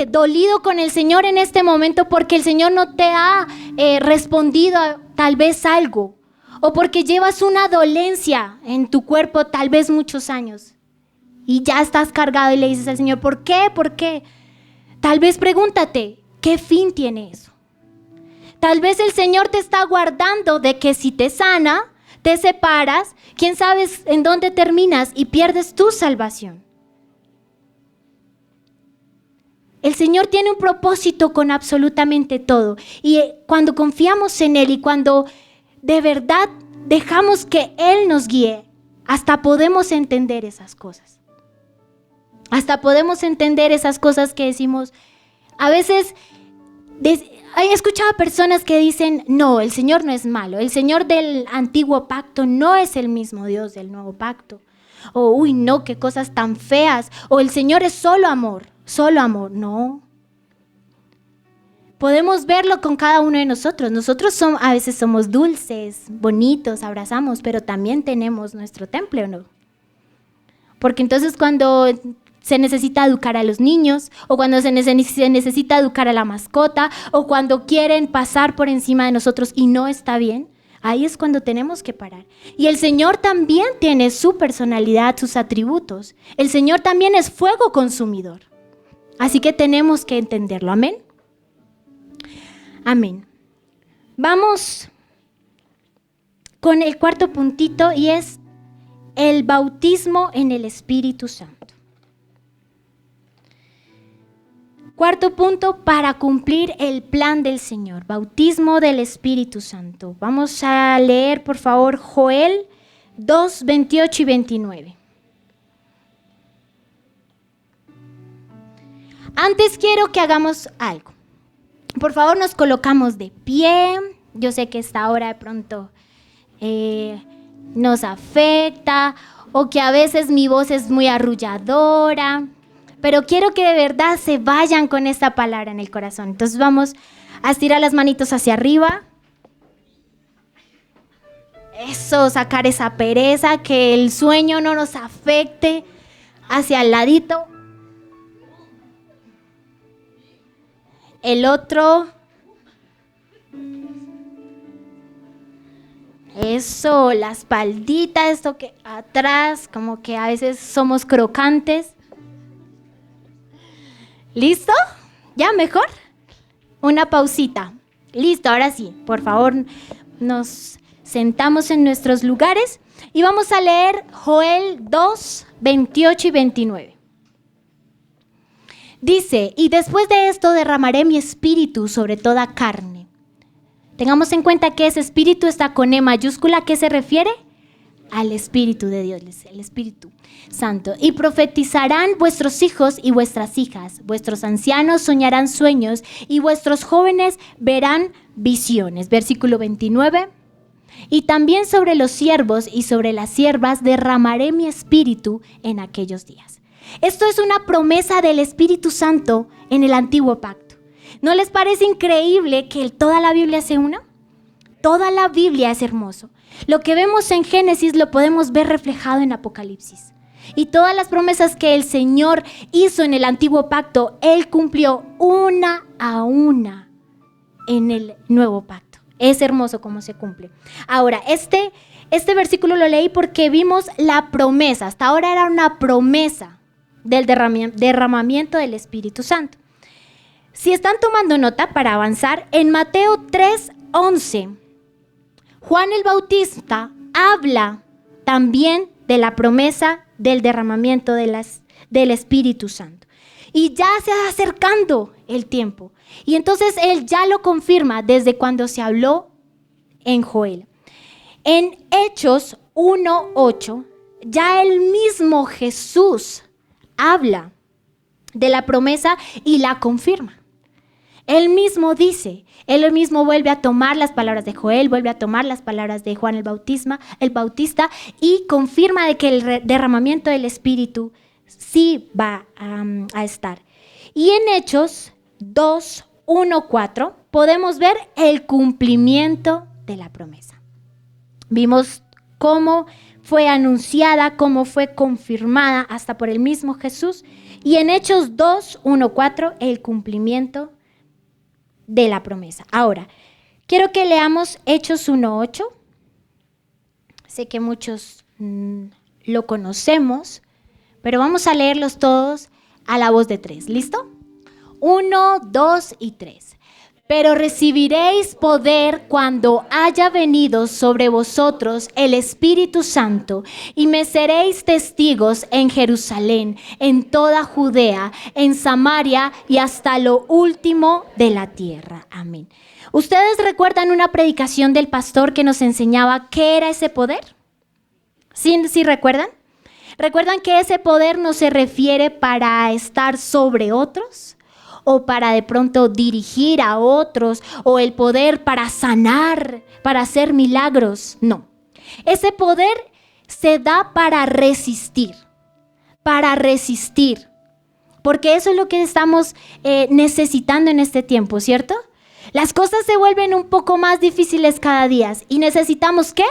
dolido con el Señor en este momento porque el Señor no te ha respondido a tal vez algo, o porque llevas una dolencia en tu cuerpo tal vez muchos años y ya estás cargado y le dices al Señor, ¿por qué? ¿Por qué? Tal vez pregúntate, ¿qué fin tiene eso? Tal vez el Señor te está guardando de que si te sana, te separas, quién sabe en dónde terminas y pierdes tu salvación. El Señor tiene un propósito con absolutamente todo. Y cuando confiamos en Él y cuando de verdad dejamos que Él nos guíe, hasta podemos entender esas cosas. Hasta podemos entender esas cosas que decimos. A veces he escuchado a personas que dicen, no, el Señor no es malo. El Señor del antiguo pacto no es el mismo Dios del nuevo pacto. O, uy, no, qué cosas tan feas. O el Señor es solo amor. Solo amor, no. Podemos verlo con cada uno de nosotros. Nosotros a veces somos dulces, bonitos, abrazamos, pero también tenemos nuestro temple, ¿o no? Porque entonces cuando se necesita educar a los niños, o cuando se necesita educar a la mascota, o cuando quieren pasar por encima de nosotros y no está bien, ahí es cuando tenemos que parar. Y el Señor también tiene su personalidad, sus atributos. El Señor también es fuego consumidor. Así que tenemos que entenderlo. Amén. Amén. Vamos con el cuarto puntito y es el bautismo en el Espíritu Santo. Cuarto punto, para cumplir el plan del Señor, bautismo del Espíritu Santo. Vamos a leer, por favor, Joel 2, 28 y 29. Antes quiero que hagamos algo. Por favor, nos colocamos de pie. Yo sé que esta hora de pronto nos afecta o que a veces mi voz es muy arrulladora, pero quiero que de verdad se vayan con esta palabra en el corazón. Entonces vamos a estirar las manitos hacia arriba. Eso, sacar esa pereza, que el sueño no nos afecte. Hacia el ladito. El otro. Eso, la espaldita, esto que atrás, como que a veces somos crocantes. ¿Listo? ¿Ya mejor? Una pausita. Listo, ahora sí, por favor, nos sentamos en nuestros lugares y vamos a leer Joel 2, 28 y 29. Dice, y después de esto derramaré mi espíritu sobre toda carne. Tengamos en cuenta que ese espíritu está con E mayúscula. ¿A qué se refiere? Al Espíritu de Dios, el Espíritu Santo. Y profetizarán vuestros hijos y vuestras hijas. Vuestros ancianos soñarán sueños y vuestros jóvenes verán visiones. Versículo 29. Y también sobre los siervos y sobre las siervas derramaré mi espíritu en aquellos días. Esto es una promesa del Espíritu Santo en el antiguo pacto. ¿No les parece increíble que toda la Biblia se una? Toda la Biblia es hermoso. Lo que vemos en Génesis lo podemos ver reflejado en Apocalipsis. Y todas las promesas que el Señor hizo en el antiguo pacto, Él cumplió una a una en el nuevo pacto. Es hermoso cómo se cumple. Ahora, este versículo lo leí porque vimos la promesa. Hasta ahora era una promesa del derramamiento del Espíritu Santo. Si están tomando nota para avanzar, en Mateo 3:11, Juan el Bautista habla también de la promesa del derramamiento del Espíritu Santo. Y ya se va acercando el tiempo. Y entonces él ya lo confirma desde cuando se habló en Joel. En Hechos 1:8, ya el mismo Jesús habla de la promesa y la confirma. Él mismo dice, él mismo vuelve a tomar las palabras de Joel, vuelve a tomar las palabras de Juan el Bautista y confirma de que el derramamiento del Espíritu sí va a estar. Y en Hechos 2:1-4 podemos ver el cumplimiento de la promesa. Vimos cómo fue anunciada, cómo fue confirmada hasta por el mismo Jesús. Y en Hechos 2:1-4 el cumplimiento de la promesa. Ahora, quiero que leamos Hechos 1:8. Sé que muchos lo conocemos, pero vamos a leerlos todos a la voz de 3. ¿Listo? 1, 2 y 3. pero recibiréis poder cuando haya venido sobre vosotros el Espíritu Santo, y me seréis testigos en Jerusalén, en toda Judea, en Samaria y hasta lo último de la tierra. Amén. ¿Ustedes recuerdan una predicación del pastor que nos enseñaba qué era ese poder? ¿Sí recuerdan? ¿Recuerdan que ese poder no se refiere para estar sobre otros? ¿O para de pronto dirigir a otros? ¿O el poder para sanar, para hacer milagros? No. Ese poder se da para resistir. Para resistir. Porque eso es lo que estamos necesitando en este tiempo, ¿cierto? Las cosas se vuelven un poco más difíciles cada día. ¿Y necesitamos qué?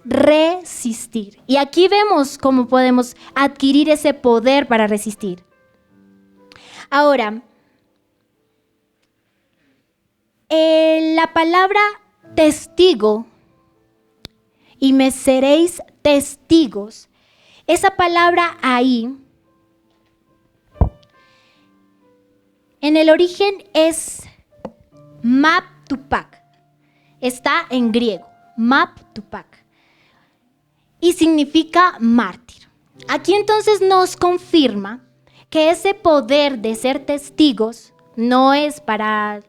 Resistir. Y aquí vemos cómo podemos adquirir ese poder para resistir. Ahora, la palabra testigo, y me seréis testigos, esa palabra ahí, en el origen es maptupak, está en griego, maptupak, y significa mártir. Aquí entonces nos confirma que ese poder de ser testigos no es para,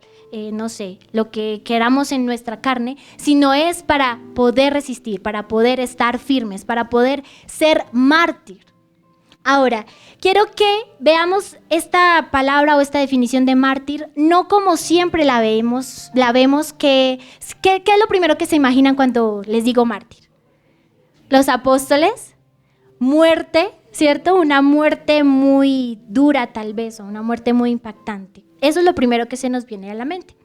no sé, lo que queramos en nuestra carne, sino es para poder resistir, para poder estar firmes, para poder ser mártir. Ahora, quiero que veamos esta palabra o esta definición de mártir, no como siempre la vemos ¿qué es lo primero que se imaginan cuando les digo mártir? Los apóstoles, muerte, ¿cierto? Una muerte muy dura tal vez, o una muerte muy impactante. Eso es lo primero que se nos viene a la mente.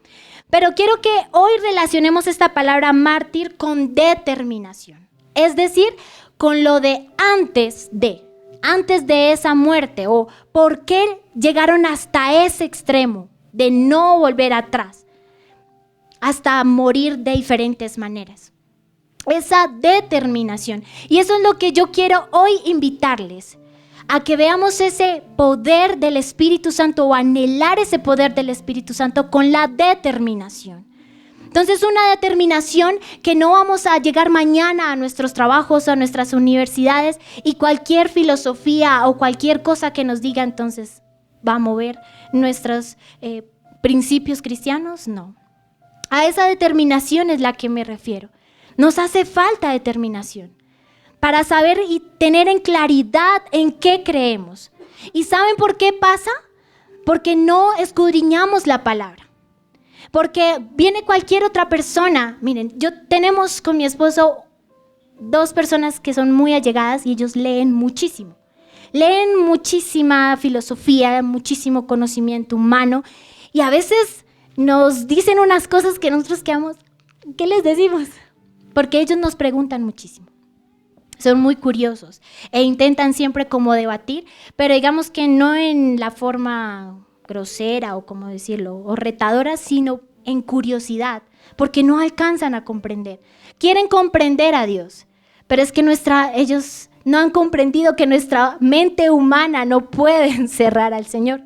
Pero quiero que hoy relacionemos esta palabra mártir con determinación. Es decir, con lo de antes de esa muerte, o por qué llegaron hasta ese extremo de no volver atrás, hasta morir de diferentes maneras. Esa determinación. Y eso es lo que yo quiero hoy invitarles, a que veamos ese poder del Espíritu Santo, o anhelar ese poder del Espíritu Santo con la determinación. Entonces, una determinación que no vamos a llegar mañana a nuestros trabajos o a nuestras universidades y cualquier filosofía o cualquier cosa que nos diga entonces va a mover nuestros principios cristianos. No. A esa determinación es la que me refiero. Nos hace falta determinación para saber y tener en claridad en qué creemos. ¿Y saben por qué pasa? Porque no escudriñamos la palabra. Porque viene cualquier otra persona. Miren, tenemos con mi esposo 2 personas que son muy allegadas y ellos leen muchísimo. Leen muchísima filosofía, muchísimo conocimiento humano, y a veces nos dicen unas cosas que nosotros quedamos, ¿qué les decimos? Porque ellos nos preguntan muchísimo. Son muy curiosos e intentan siempre como debatir, pero digamos que no en la forma grosera o como decirlo, o retadora, sino en curiosidad, porque no alcanzan a comprender. Quieren comprender a Dios, pero es que ellos no han comprendido que nuestra mente humana no puede encerrar al Señor.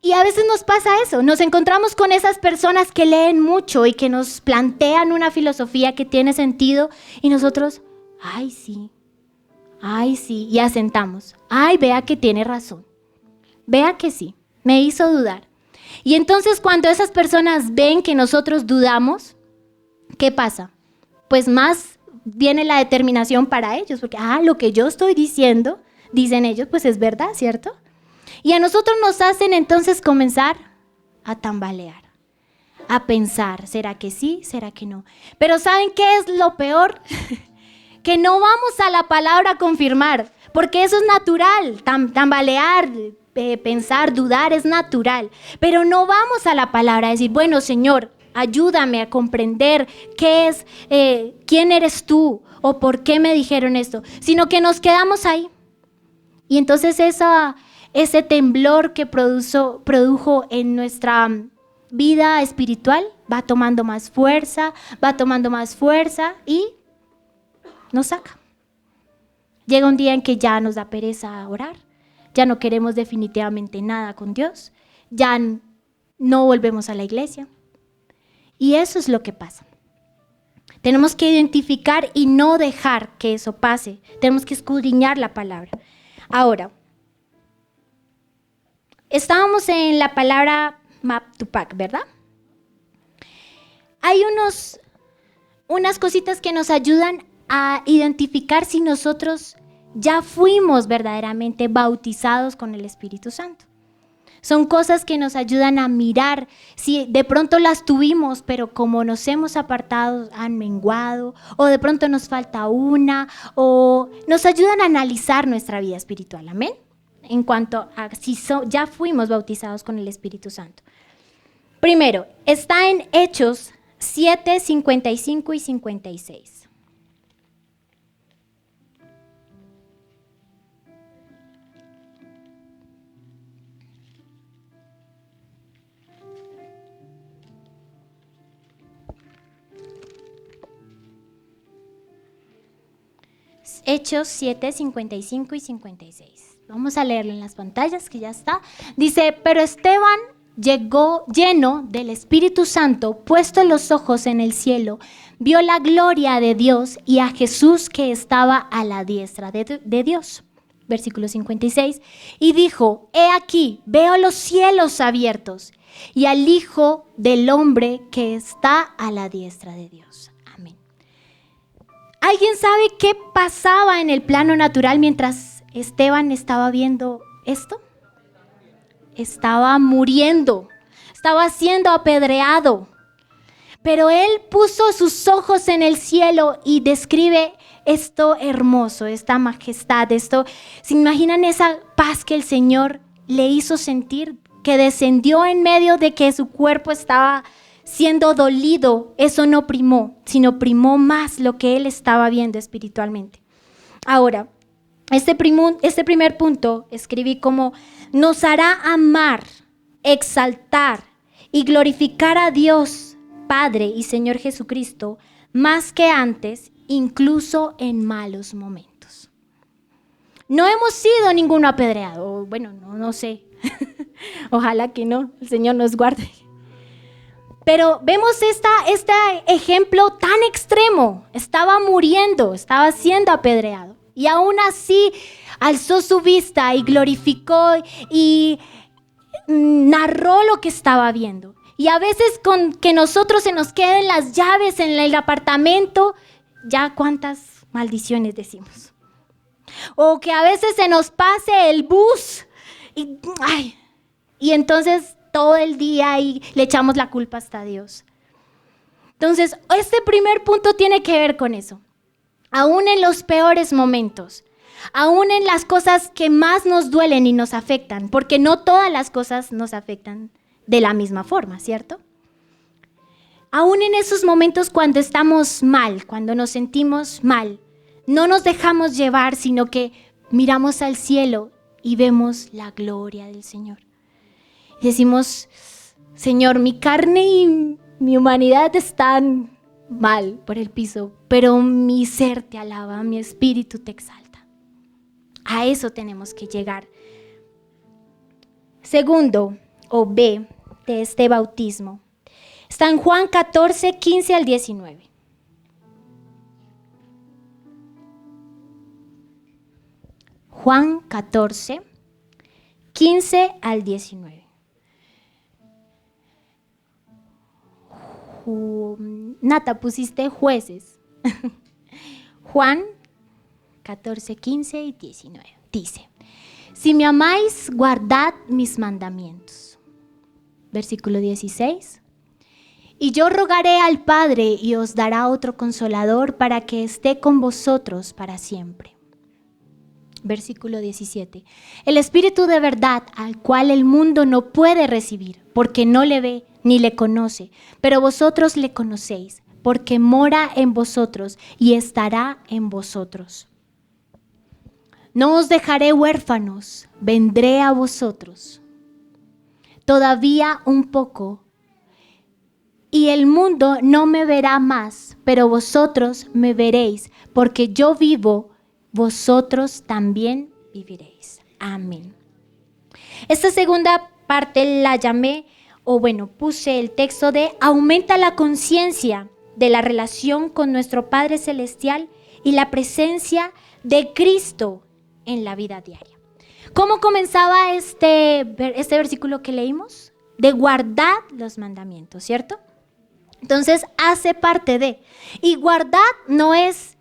Y a veces nos pasa eso, nos encontramos con esas personas que leen mucho y que nos plantean una filosofía que tiene sentido, y nosotros, ay sí, y asentamos, ay, vea que tiene razón, vea que sí, me hizo dudar. Y entonces cuando esas personas ven que nosotros dudamos, ¿qué pasa? Pues más viene la determinación para ellos, porque lo que yo estoy diciendo, dicen ellos, pues es verdad, ¿cierto? Y a nosotros nos hacen entonces comenzar a tambalear, a pensar, ¿será que sí? ¿Será que no? Pero ¿saben qué es lo peor? Que no vamos a la palabra a confirmar, porque eso es natural, tambalear, pensar, dudar es natural, pero no vamos a la palabra a decir, bueno, Señor, ayúdame a comprender qué es, quién eres tú o por qué me dijeron esto, sino que nos quedamos ahí. Y entonces ese temblor que produjo en nuestra vida espiritual va tomando más fuerza y nos saca. Llega un día en que ya nos da pereza orar, ya no queremos definitivamente nada con Dios, ya no volvemos a la iglesia. Y eso es lo que pasa. Tenemos que identificar y no dejar que eso pase. Tenemos que escudriñar la palabra. Ahora, estábamos en la palabra map to pack, ¿verdad? Hay unas cositas que nos ayudan a identificar si nosotros ya fuimos verdaderamente bautizados con el Espíritu Santo. Son cosas que nos ayudan a mirar si de pronto las tuvimos, pero como nos hemos apartado, han menguado, o de pronto nos falta una, o nos ayudan a analizar nuestra vida espiritual. Amén. En cuanto a si ya fuimos bautizados con el Espíritu Santo. Primero, está en Hechos 7, 55 y 56. Hechos 7, 55 y 56. Vamos a leerlo en las pantallas, que ya está. Dice, pero Esteban llegó lleno del Espíritu Santo, puesto los ojos en el cielo, vio la gloria de Dios y a Jesús que estaba a la diestra de Dios. Versículo 56. Y dijo, he aquí, veo los cielos abiertos y al Hijo del Hombre que está a la diestra de Dios. Amén. ¿Alguien sabe qué pasaba en el plano natural mientras Esteban estaba viendo esto? Estaba muriendo, estaba siendo apedreado. Pero él puso sus ojos en el cielo y describe esto hermoso, esta majestad, esto. ¿Se imaginan esa paz que el Señor le hizo sentir? Que descendió en medio de que su cuerpo estaba siendo dolido. Eso no primó, sino primó más lo que él estaba viendo espiritualmente. Ahora, este primer punto escribí como nos hará amar, exaltar y glorificar a Dios, Padre y Señor Jesucristo, más que antes, incluso en malos momentos. No hemos sido ninguno apedreado, bueno, no sé, ojalá que no, el Señor nos guarde. Pero vemos este ejemplo tan extremo, estaba muriendo, estaba siendo apedreado. Y aún así alzó su vista y glorificó y narró lo que estaba viendo. Y a veces con que nosotros se nos queden las llaves en el apartamento, ya cuántas maldiciones decimos. O que a veces se nos pase el bus y entonces todo el día y le echamos la culpa hasta a Dios. Entonces, este primer punto tiene que ver con eso. Aún en los peores momentos, aún en las cosas que más nos duelen y nos afectan, porque no todas las cosas nos afectan de la misma forma, ¿cierto? Aún en esos momentos cuando estamos mal, cuando nos sentimos mal, no nos dejamos llevar, sino que miramos al cielo y vemos la gloria del Señor. Y decimos, Señor, mi carne y mi humanidad están mal por el piso, pero mi ser te alaba, mi espíritu te exalta. A eso tenemos que llegar. Segundo, o B, de este bautismo, está en Juan 14, 15 al 19. Juan 14, 15 al 19. Nata, pusiste Jueces. Juan 14, 15 y 19. Dice, si me amáis, guardad mis mandamientos. Versículo 16. Y yo rogaré al Padre y os dará otro consolador para que esté con vosotros para siempre. Versículo 17. El Espíritu de verdad al cual el mundo no puede recibir porque no le ve ni le conoce, pero vosotros le conocéis porque mora en vosotros y estará en vosotros. No os dejaré huérfanos, vendré a vosotros. Todavía un poco y el mundo no me verá más, pero vosotros me veréis, porque yo vivo, vosotros también viviréis. Amén. Esta segunda parte la llamé puse el texto de aumenta la conciencia de la relación con nuestro Padre Celestial y la presencia de Cristo en la vida diaria. ¿Cómo comenzaba este versículo que leímos? De guardar los mandamientos, ¿cierto? Entonces hace parte de. Y guardar no es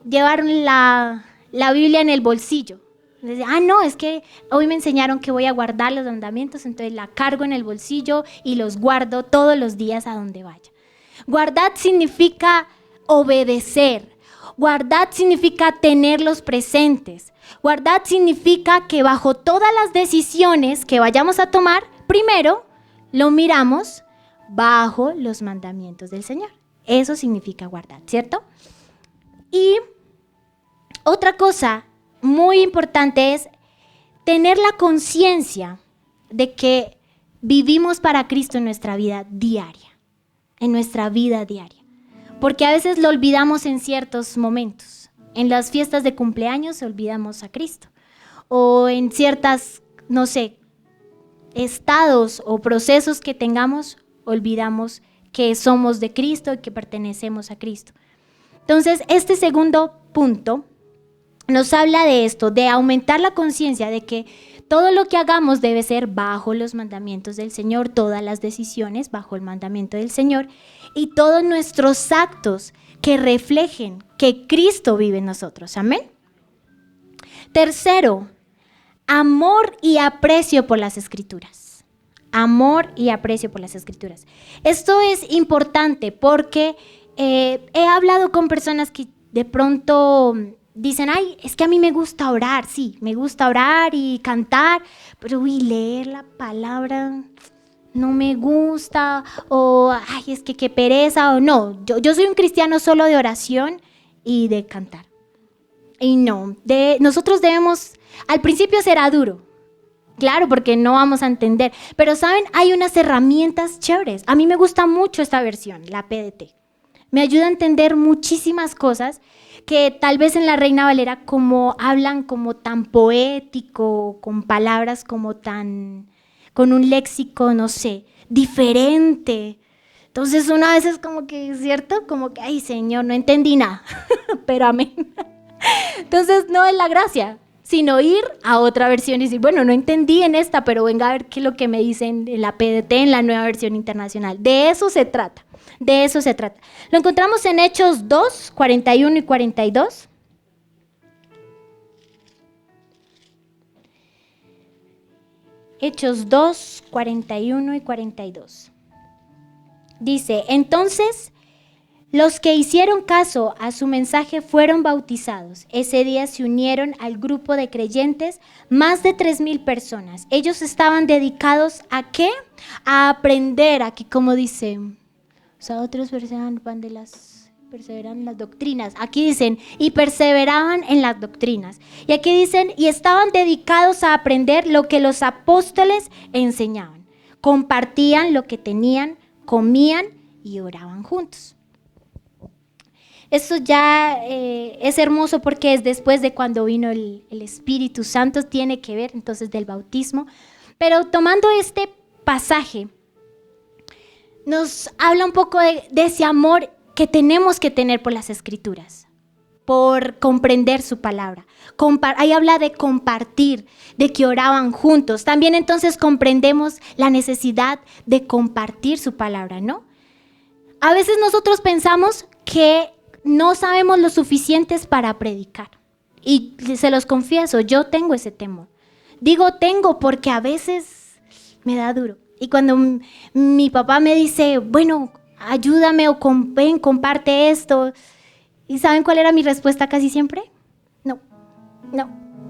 llevar la Biblia en el bolsillo. No, es que hoy me enseñaron que voy a guardar los mandamientos, entonces la cargo en el bolsillo y los guardo todos los días a donde vaya. Guardar significa obedecer. Guardar significa tenerlos presentes. Guardar significa que bajo todas las decisiones que vayamos a tomar, primero lo miramos bajo los mandamientos del Señor. Eso significa guardar, ¿cierto? Y otra cosa muy importante es tener la conciencia de que vivimos para Cristo en nuestra vida diaria. Porque a veces lo olvidamos en ciertos momentos. En las fiestas de cumpleaños olvidamos a Cristo. O en ciertas, estados o procesos que tengamos, olvidamos que somos de Cristo y que pertenecemos a Cristo. Entonces, este segundo punto nos habla de esto, de aumentar la conciencia de que todo lo que hagamos debe ser bajo los mandamientos del Señor, todas las decisiones bajo el mandamiento del Señor y todos nuestros actos que reflejen que Cristo vive en nosotros. Amén. Tercero, amor y aprecio por las Escrituras. Amor y aprecio por las Escrituras. Esto es importante porque he hablado con personas que de pronto dicen, es que a mí me gusta orar, sí, me gusta orar y cantar, pero leer la palabra no me gusta, o es que qué pereza, o no, yo soy un cristiano solo de oración y de cantar. Y no, nosotros debemos, al principio será duro, claro, porque no vamos a entender, pero saben, hay unas herramientas chéveres. A mí me gusta mucho esta versión, la PDT. Me ayuda a entender muchísimas cosas que tal vez en la Reina Valera como hablan como tan poético, con palabras como tan, con un léxico, diferente. Entonces una vez es como que, ¿cierto? Como que, ay Señor, no entendí nada, pero amén. Entonces no es la gracia, sino ir a otra versión y decir, bueno, no entendí en esta, pero venga a ver qué es lo que me dicen en la PDT, en la nueva versión internacional. De eso se trata. Lo encontramos en Hechos 2, 41 y 42. Hechos 2, 41 y 42. Dice, entonces los que hicieron caso a su mensaje fueron bautizados. Ese día se unieron al grupo de creyentes más de 3,000 personas. Ellos estaban dedicados ¿a qué? A aprender, aquí como dice, otros perseveraban en las doctrinas. Aquí dicen, y perseveraban en las doctrinas. Y aquí dicen, y estaban dedicados a aprender lo que los apóstoles enseñaban. Compartían lo que tenían, comían y oraban juntos. Esto ya es hermoso porque es después de cuando vino el Espíritu Santo, tiene que ver entonces del bautismo. Pero tomando este pasaje, nos habla un poco de ese amor que tenemos que tener por las Escrituras, por comprender su palabra. Ahí habla de compartir, de que oraban juntos. También entonces comprendemos la necesidad de compartir su palabra, ¿no? A veces nosotros pensamos que no sabemos lo suficientes para predicar. Y se los confieso, yo tengo ese temor. Digo tengo porque a veces me da duro. Y cuando mi papá me dice, bueno, ayúdame o ven, comparte esto. ¿Y saben cuál era mi respuesta casi siempre? No,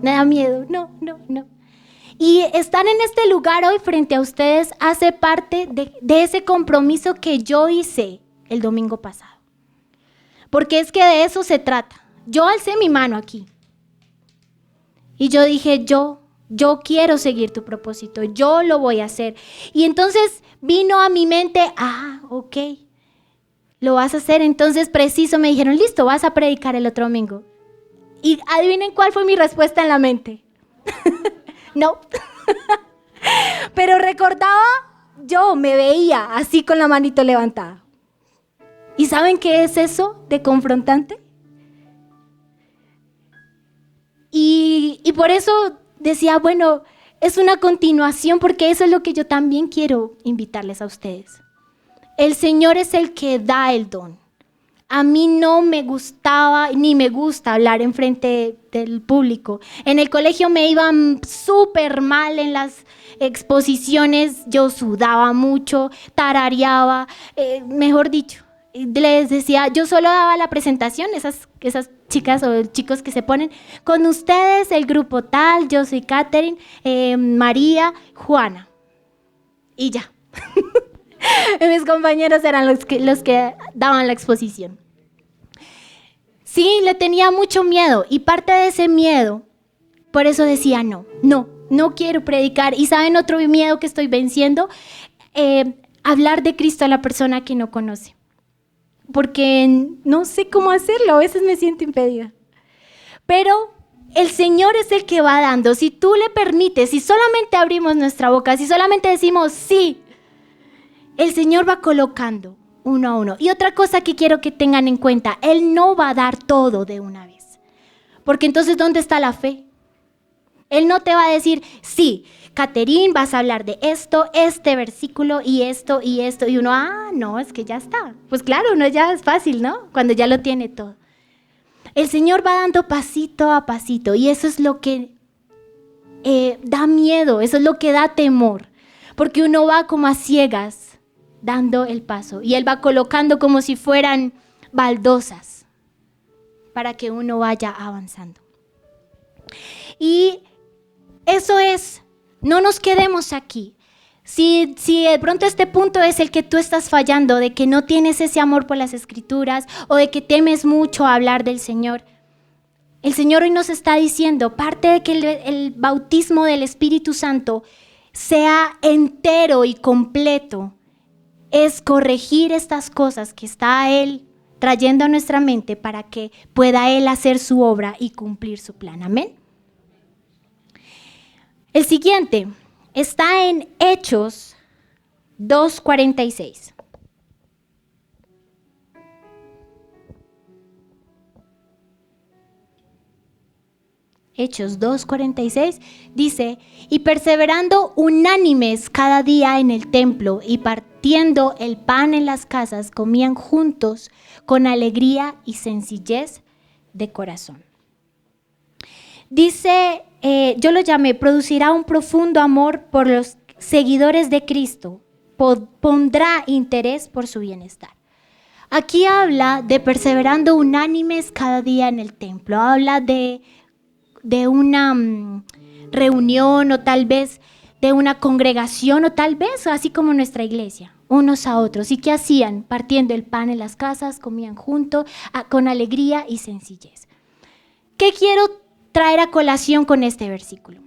me da miedo, no. Y estar en este lugar hoy frente a ustedes hace parte de ese compromiso que yo hice el domingo pasado. Porque es que de eso se trata. Yo alcé mi mano aquí. Y yo dije, yo quiero seguir tu propósito, yo lo voy a hacer. Y entonces vino a mi mente, ok, lo vas a hacer. Entonces preciso me dijeron, listo, vas a predicar el otro domingo. Y adivinen cuál fue mi respuesta en la mente. No. Pero recordaba yo me veía así con la manito levantada. ¿Y saben qué es eso de confrontante? Y por eso decía, bueno, es una continuación, porque eso es lo que yo también quiero invitarles a ustedes. El Señor es el que da el don. A mí no me gustaba ni me gusta hablar enfrente del público. En el colegio me iba súper mal en las exposiciones, yo sudaba mucho, tarareaba, mejor dicho. Les decía, yo solo daba la presentación, esas chicas o chicos que se ponen, con ustedes el grupo tal, yo soy Catherine, María, Juana, y ya. Mis compañeros eran los que daban la exposición. Sí, le tenía mucho miedo, y parte de ese miedo, por eso decía no quiero predicar. Y ¿saben otro miedo que estoy venciendo? Hablar de Cristo a la persona que no conoce. Porque no sé cómo hacerlo, a veces me siento impedida. Pero el Señor es el que va dando. Si tú le permites, si solamente abrimos nuestra boca, si solamente decimos sí, el Señor va colocando uno a uno. Y otra cosa que quiero que tengan en cuenta, Él no va a dar todo de una vez. Porque entonces, ¿dónde está la fe? Él no te va a decir, sí, Catherine, vas a hablar de esto, este versículo y esto y esto. Y uno, no, es que ya está. Pues claro, uno ya es fácil, ¿no? Cuando ya lo tiene todo. El Señor va dando pasito a pasito, y eso es lo que da miedo, eso es lo que da temor. Porque uno va como a ciegas dando el paso, y Él va colocando como si fueran baldosas para que uno vaya avanzando. Y eso es. No nos quedemos aquí. Si de pronto este punto es el que tú estás fallando, de que no tienes ese amor por las Escrituras o de que temes mucho hablar del Señor, el Señor hoy nos está diciendo, parte de que el bautismo del Espíritu Santo sea entero y completo, es corregir estas cosas que está Él trayendo a nuestra mente para que pueda Él hacer su obra y cumplir su plan. Amén. El siguiente está en Hechos 2:46. Hechos 2:46 dice, y perseverando unánimes cada día en el templo y partiendo el pan en las casas, comían juntos con alegría y sencillez de corazón. Dice, yo lo llamé, producirá un profundo amor por los seguidores de Cristo, pondrá interés por su bienestar. Aquí habla de perseverando unánimes cada día en el templo, habla de una reunión o tal vez de una congregación o tal vez así como nuestra iglesia, unos a otros. ¿Y qué hacían? Partiendo el pan en las casas, comían juntos, con alegría y sencillez. ¿Qué quiero traer a colación con este versículo?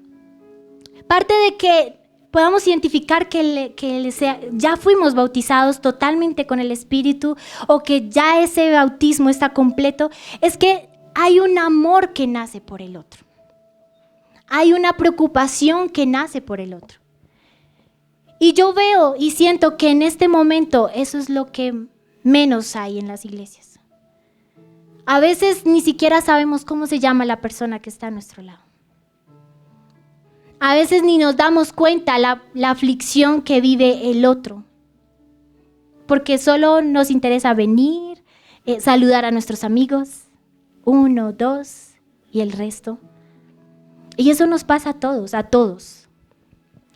Parte de que podamos identificar que ya fuimos bautizados totalmente con el Espíritu o que ya ese bautismo está completo, es que hay un amor que nace por el otro. Hay una preocupación que nace por el otro. Y yo veo y siento que en este momento eso es lo que menos hay en las iglesias. A veces ni siquiera sabemos cómo se llama la persona que está a nuestro lado. A veces ni nos damos cuenta la aflicción que vive el otro. Porque solo nos interesa venir, saludar a nuestros amigos, 1, 2 y el resto. Y eso nos pasa a todos.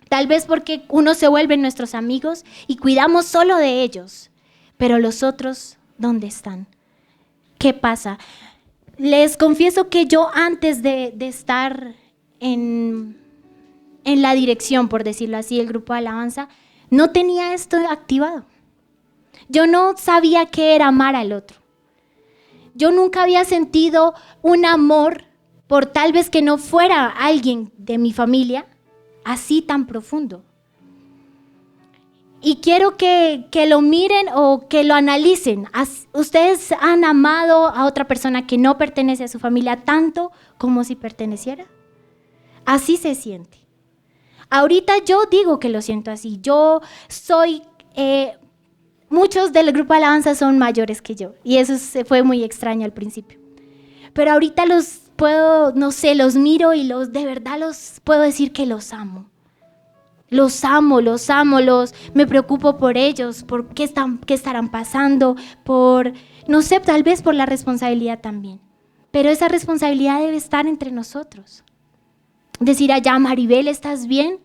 Tal vez porque unos se vuelven nuestros amigos y cuidamos solo de ellos. Pero los otros, ¿dónde están? ¿Qué pasa? Les confieso que yo antes de estar en la dirección, por decirlo así, el grupo de alabanza, no tenía esto activado. Yo no sabía qué era amar al otro. Yo nunca había sentido un amor por tal vez que no fuera alguien de mi familia así tan profundo. Y quiero que lo miren o que lo analicen. ¿Ustedes han amado a otra persona que no pertenece a su familia tanto como si perteneciera? Así se siente. Ahorita yo digo que lo siento así. Yo soy, muchos del grupo de alabanza son mayores que yo y eso fue muy extraño al principio. Pero ahorita los puedo, no sé, los miro y de verdad los puedo decir que los amo. Los amo, me preocupo por ellos, por qué estarán pasando, no sé, tal vez por la responsabilidad también. Pero esa responsabilidad debe estar entre nosotros. Decir allá, Maribel, ¿estás bien?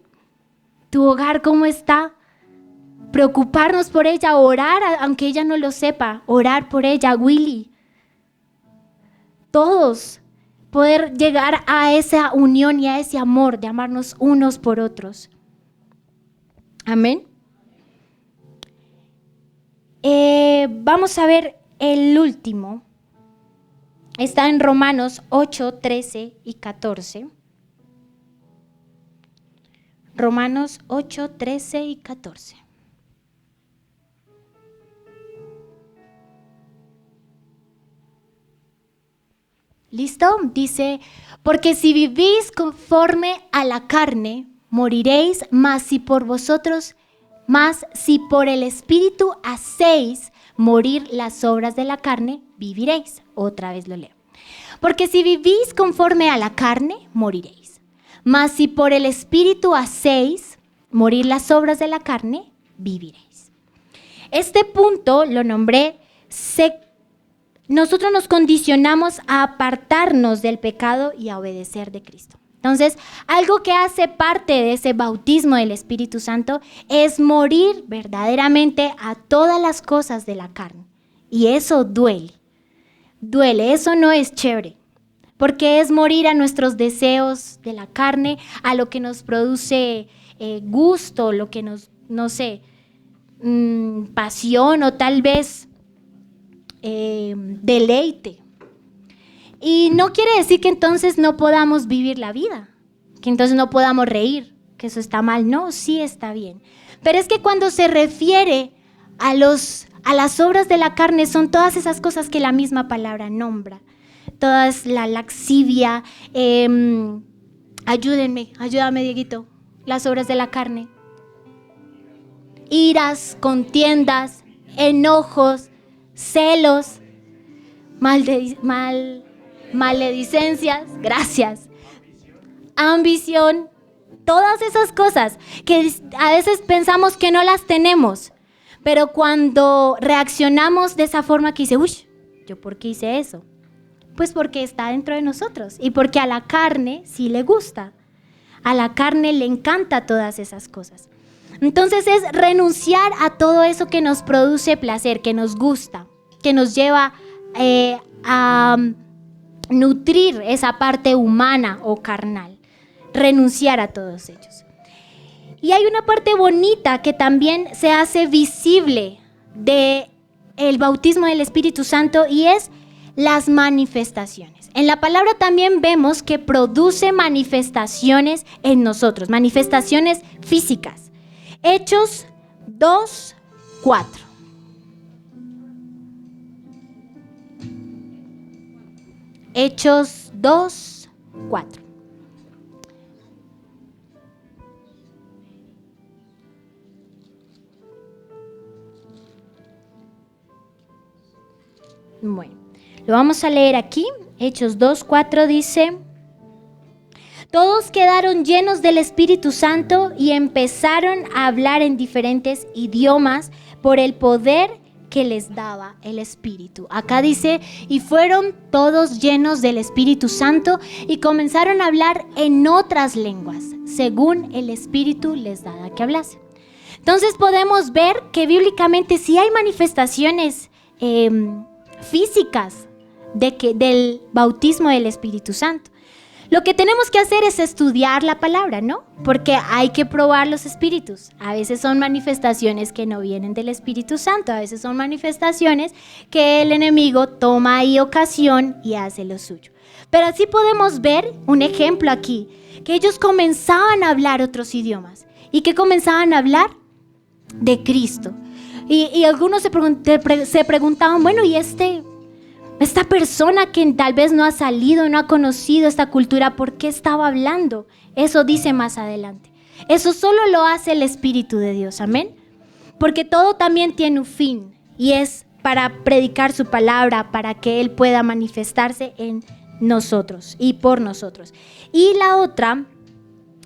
¿Tu hogar cómo está? Preocuparnos por ella, orar, aunque ella no lo sepa, orar por ella, Willy. Todos poder llegar a esa unión y a ese amor de amarnos unos por otros. Amén. Vamos a ver el último. Está en Romanos 8, 13 y 14. Romanos 8, 13 y 14. ¿Listo? Dice, porque si vivís conforme a la carne, moriréis, mas si por el Espíritu hacéis morir las obras de la carne, viviréis. Otra vez lo leo. Porque si vivís conforme a la carne, moriréis. Mas si por el Espíritu hacéis morir las obras de la carne, viviréis. Este punto lo nombré, nosotros nos condicionamos a apartarnos del pecado y a obedecer de Cristo. Entonces, algo que hace parte de ese bautismo del Espíritu Santo es morir verdaderamente a todas las cosas de la carne. Y eso duele. Duele, eso no es chévere. Porque es morir a nuestros deseos de la carne, a lo que nos produce gusto, lo que nos, no sé, pasión o tal vez deleite. Y no quiere decir que entonces no podamos vivir la vida, que entonces no podamos reír, que eso está mal. No, sí está bien. Pero es que cuando se refiere a las obras de la carne, son todas esas cosas que la misma palabra nombra. Todas la laxivia, ayúdame Dieguito, las obras de la carne. Iras, contiendas, enojos, celos, maledicencias, gracias, ambición, todas esas cosas que a veces pensamos que no las tenemos, pero cuando reaccionamos de esa forma que dice, uy, ¿yo por qué hice eso? Pues porque está dentro de nosotros y porque a la carne sí le gusta, a la carne le encanta todas esas cosas. Entonces es renunciar a todo eso que nos produce placer, que nos gusta, que nos lleva a nutrir esa parte humana o carnal, renunciar a todos ellos. Y hay una parte bonita que también se hace visible del bautismo del Espíritu Santo y es las manifestaciones. En la palabra también vemos que produce manifestaciones en nosotros, manifestaciones físicas. Hechos 2, 4. Hechos 2, 4. Bueno, lo vamos a leer aquí. Hechos 2, 4 dice: todos quedaron llenos del Espíritu Santo y empezaron a hablar en diferentes idiomas por el poder que les daba el Espíritu. Acá dice, y fueron todos llenos del Espíritu Santo y comenzaron a hablar en otras lenguas, según el Espíritu les daba que hablase. Entonces podemos ver que bíblicamente sí hay manifestaciones físicas del bautismo del Espíritu Santo. Lo que tenemos que hacer es estudiar la palabra, ¿no? Porque hay que probar los espíritus. A veces son manifestaciones que no vienen del Espíritu Santo, a veces son manifestaciones que el enemigo toma ahí ocasión y hace lo suyo. Pero así podemos ver un ejemplo aquí, que ellos comenzaban a hablar otros idiomas. ¿Y qué comenzaban a hablar? De Cristo. Y algunos se preguntaban, bueno, ¿y esta persona que tal vez no ha salido, no ha conocido esta cultura, ¿por qué estaba hablando? Eso dice más adelante. Eso solo lo hace el Espíritu de Dios, amén. Porque todo también tiene un fin y es para predicar su palabra, para que Él pueda manifestarse en nosotros y por nosotros. Y la otra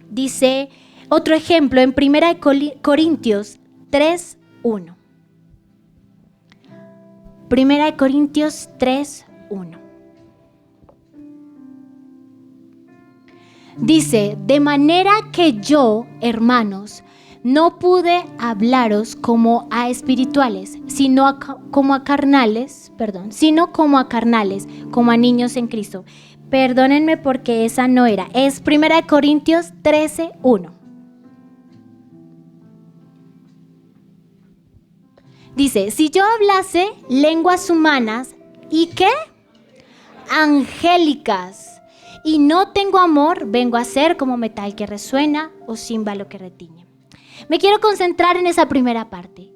dice, otro ejemplo en 1 Corintios 3:1. 1 Corintios 3:1. Dice, de manera que yo, hermanos, no pude hablaros como a espirituales, sino como a carnales, como a niños en Cristo. Perdónenme porque esa no era. Es 1 Corintios 13:1. Dice, si yo hablase lenguas humanas, ¿y qué? Angélicas, y no tengo amor, vengo a ser como metal que resuena o címbalo que retiñe. Me quiero concentrar en esa primera parte.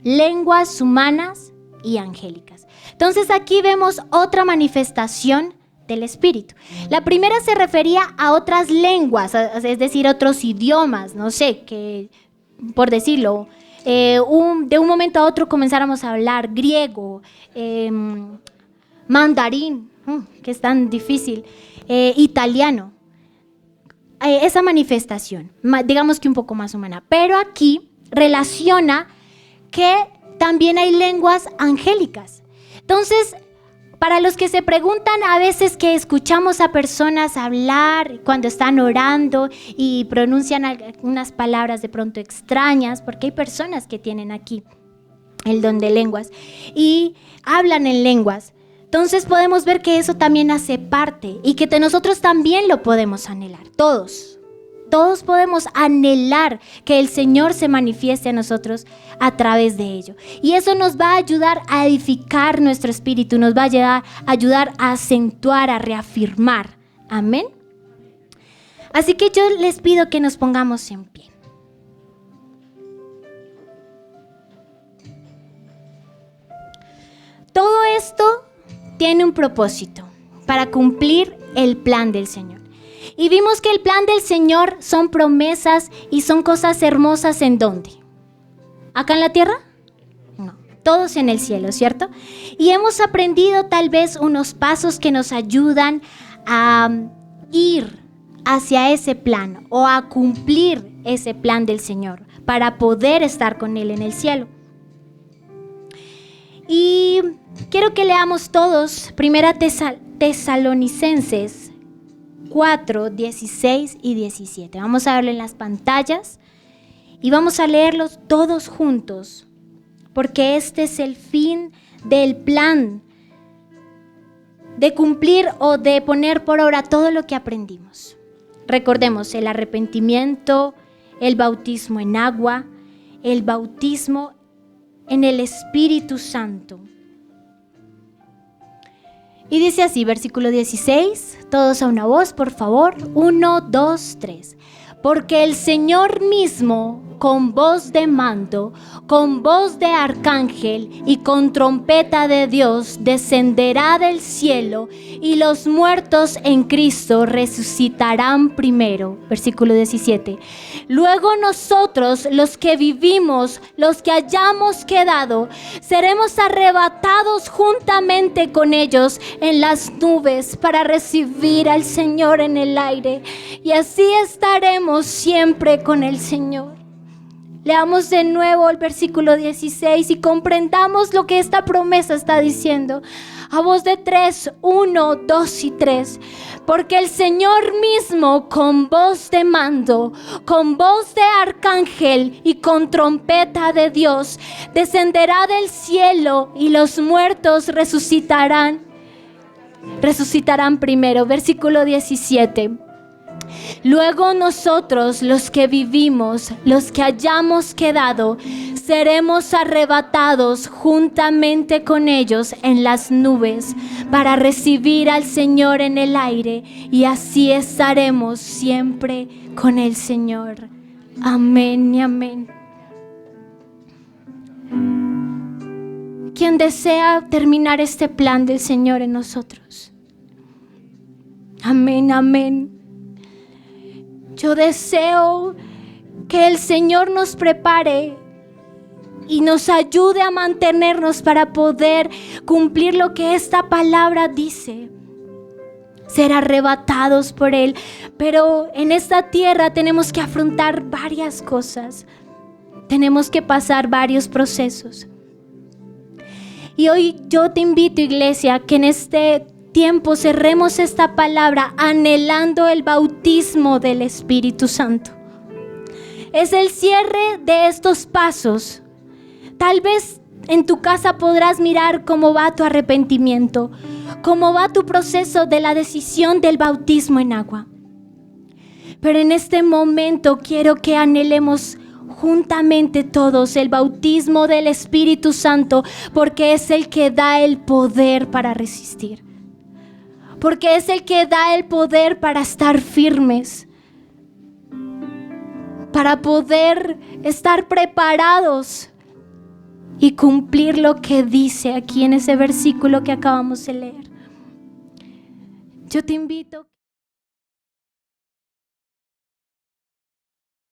Lenguas humanas y angélicas. Entonces aquí vemos otra manifestación del Espíritu. La primera se refería a otras lenguas, es decir, otros idiomas, no sé, que por decirlo, de un momento a otro comenzáramos a hablar griego, mandarín, que es tan difícil, italiano. Esa manifestación, digamos que un poco más humana, pero aquí relaciona que también hay lenguas angélicas. Entonces, para los que se preguntan a veces que escuchamos a personas hablar cuando están orando y pronuncian algunas palabras de pronto extrañas, porque hay personas que tienen aquí el don de lenguas y hablan en lenguas. Entonces podemos ver que eso también hace parte y que nosotros también lo podemos anhelar, todos podemos anhelar que el Señor se manifieste a nosotros a través de ello. Y eso nos va a ayudar a edificar nuestro espíritu, nos va a ayudar a acentuar, a reafirmar. Amén. Así que yo les pido que nos pongamos en pie. Todo esto tiene un propósito para cumplir el plan del Señor. Y vimos que el plan del Señor son promesas y son cosas hermosas. ¿En dónde? ¿Acá en la tierra? No, todos en el cielo, ¿cierto? Y hemos aprendido tal vez unos pasos que nos ayudan a ir hacia ese plan o a cumplir ese plan del Señor para poder estar con Él en el cielo. Y quiero que leamos todos 1 Tesalonicenses 4, 16 y 17. Vamos a verlo en las pantallas y vamos a leerlos todos juntos, porque este es el fin del plan de cumplir o de poner por obra todo lo que aprendimos. Recordemos el arrepentimiento, el bautismo en agua, el bautismo en el Espíritu Santo. Y dice así, versículo 16, todos a una voz, por favor. 1, 2, 3. Porque el Señor mismo, con voz de mando, con voz de arcángel y con trompeta de Dios, descenderá del cielo y los muertos en Cristo resucitarán primero. Versículo 17. Luego nosotros, los que vivimos, los que hayamos quedado, seremos arrebatados juntamente con ellos en las nubes para recibir al Señor en el aire. Y así estaremos siempre con el Señor. Leamos de nuevo el versículo 16 y comprendamos lo que esta promesa está diciendo. A voz de 3, 1, 2 y 3. Porque el Señor mismo, con voz de mando, con voz de arcángel y con trompeta de Dios, descenderá del cielo y los muertos resucitarán primero. Versículo 17. Luego nosotros, los que vivimos, los que hayamos quedado, seremos arrebatados juntamente con ellos en las nubes para recibir al Señor en el aire, y así estaremos siempre con el Señor. Amén y amén. ¿Quién desea terminar este plan del Señor en nosotros? Amén, amén. Yo deseo que el Señor nos prepare y nos ayude a mantenernos para poder cumplir lo que esta palabra dice. Ser arrebatados por Él. Pero en esta tierra tenemos que afrontar varias cosas. Tenemos que pasar varios procesos. Y hoy yo te invito, iglesia, que en este tiempo cerremos esta palabra anhelando el bautismo del Espíritu Santo. Es el cierre de estos pasos. Tal vez en tu casa podrás mirar cómo va tu arrepentimiento, cómo va tu proceso de la decisión del bautismo en agua. Pero en este momento quiero que anhelemos juntamente todos el bautismo del Espíritu Santo, porque es el que da el poder para resistir, porque es el que da el poder para estar firmes, para poder estar preparados y cumplir lo que dice aquí en ese versículo que acabamos de leer. Yo te invito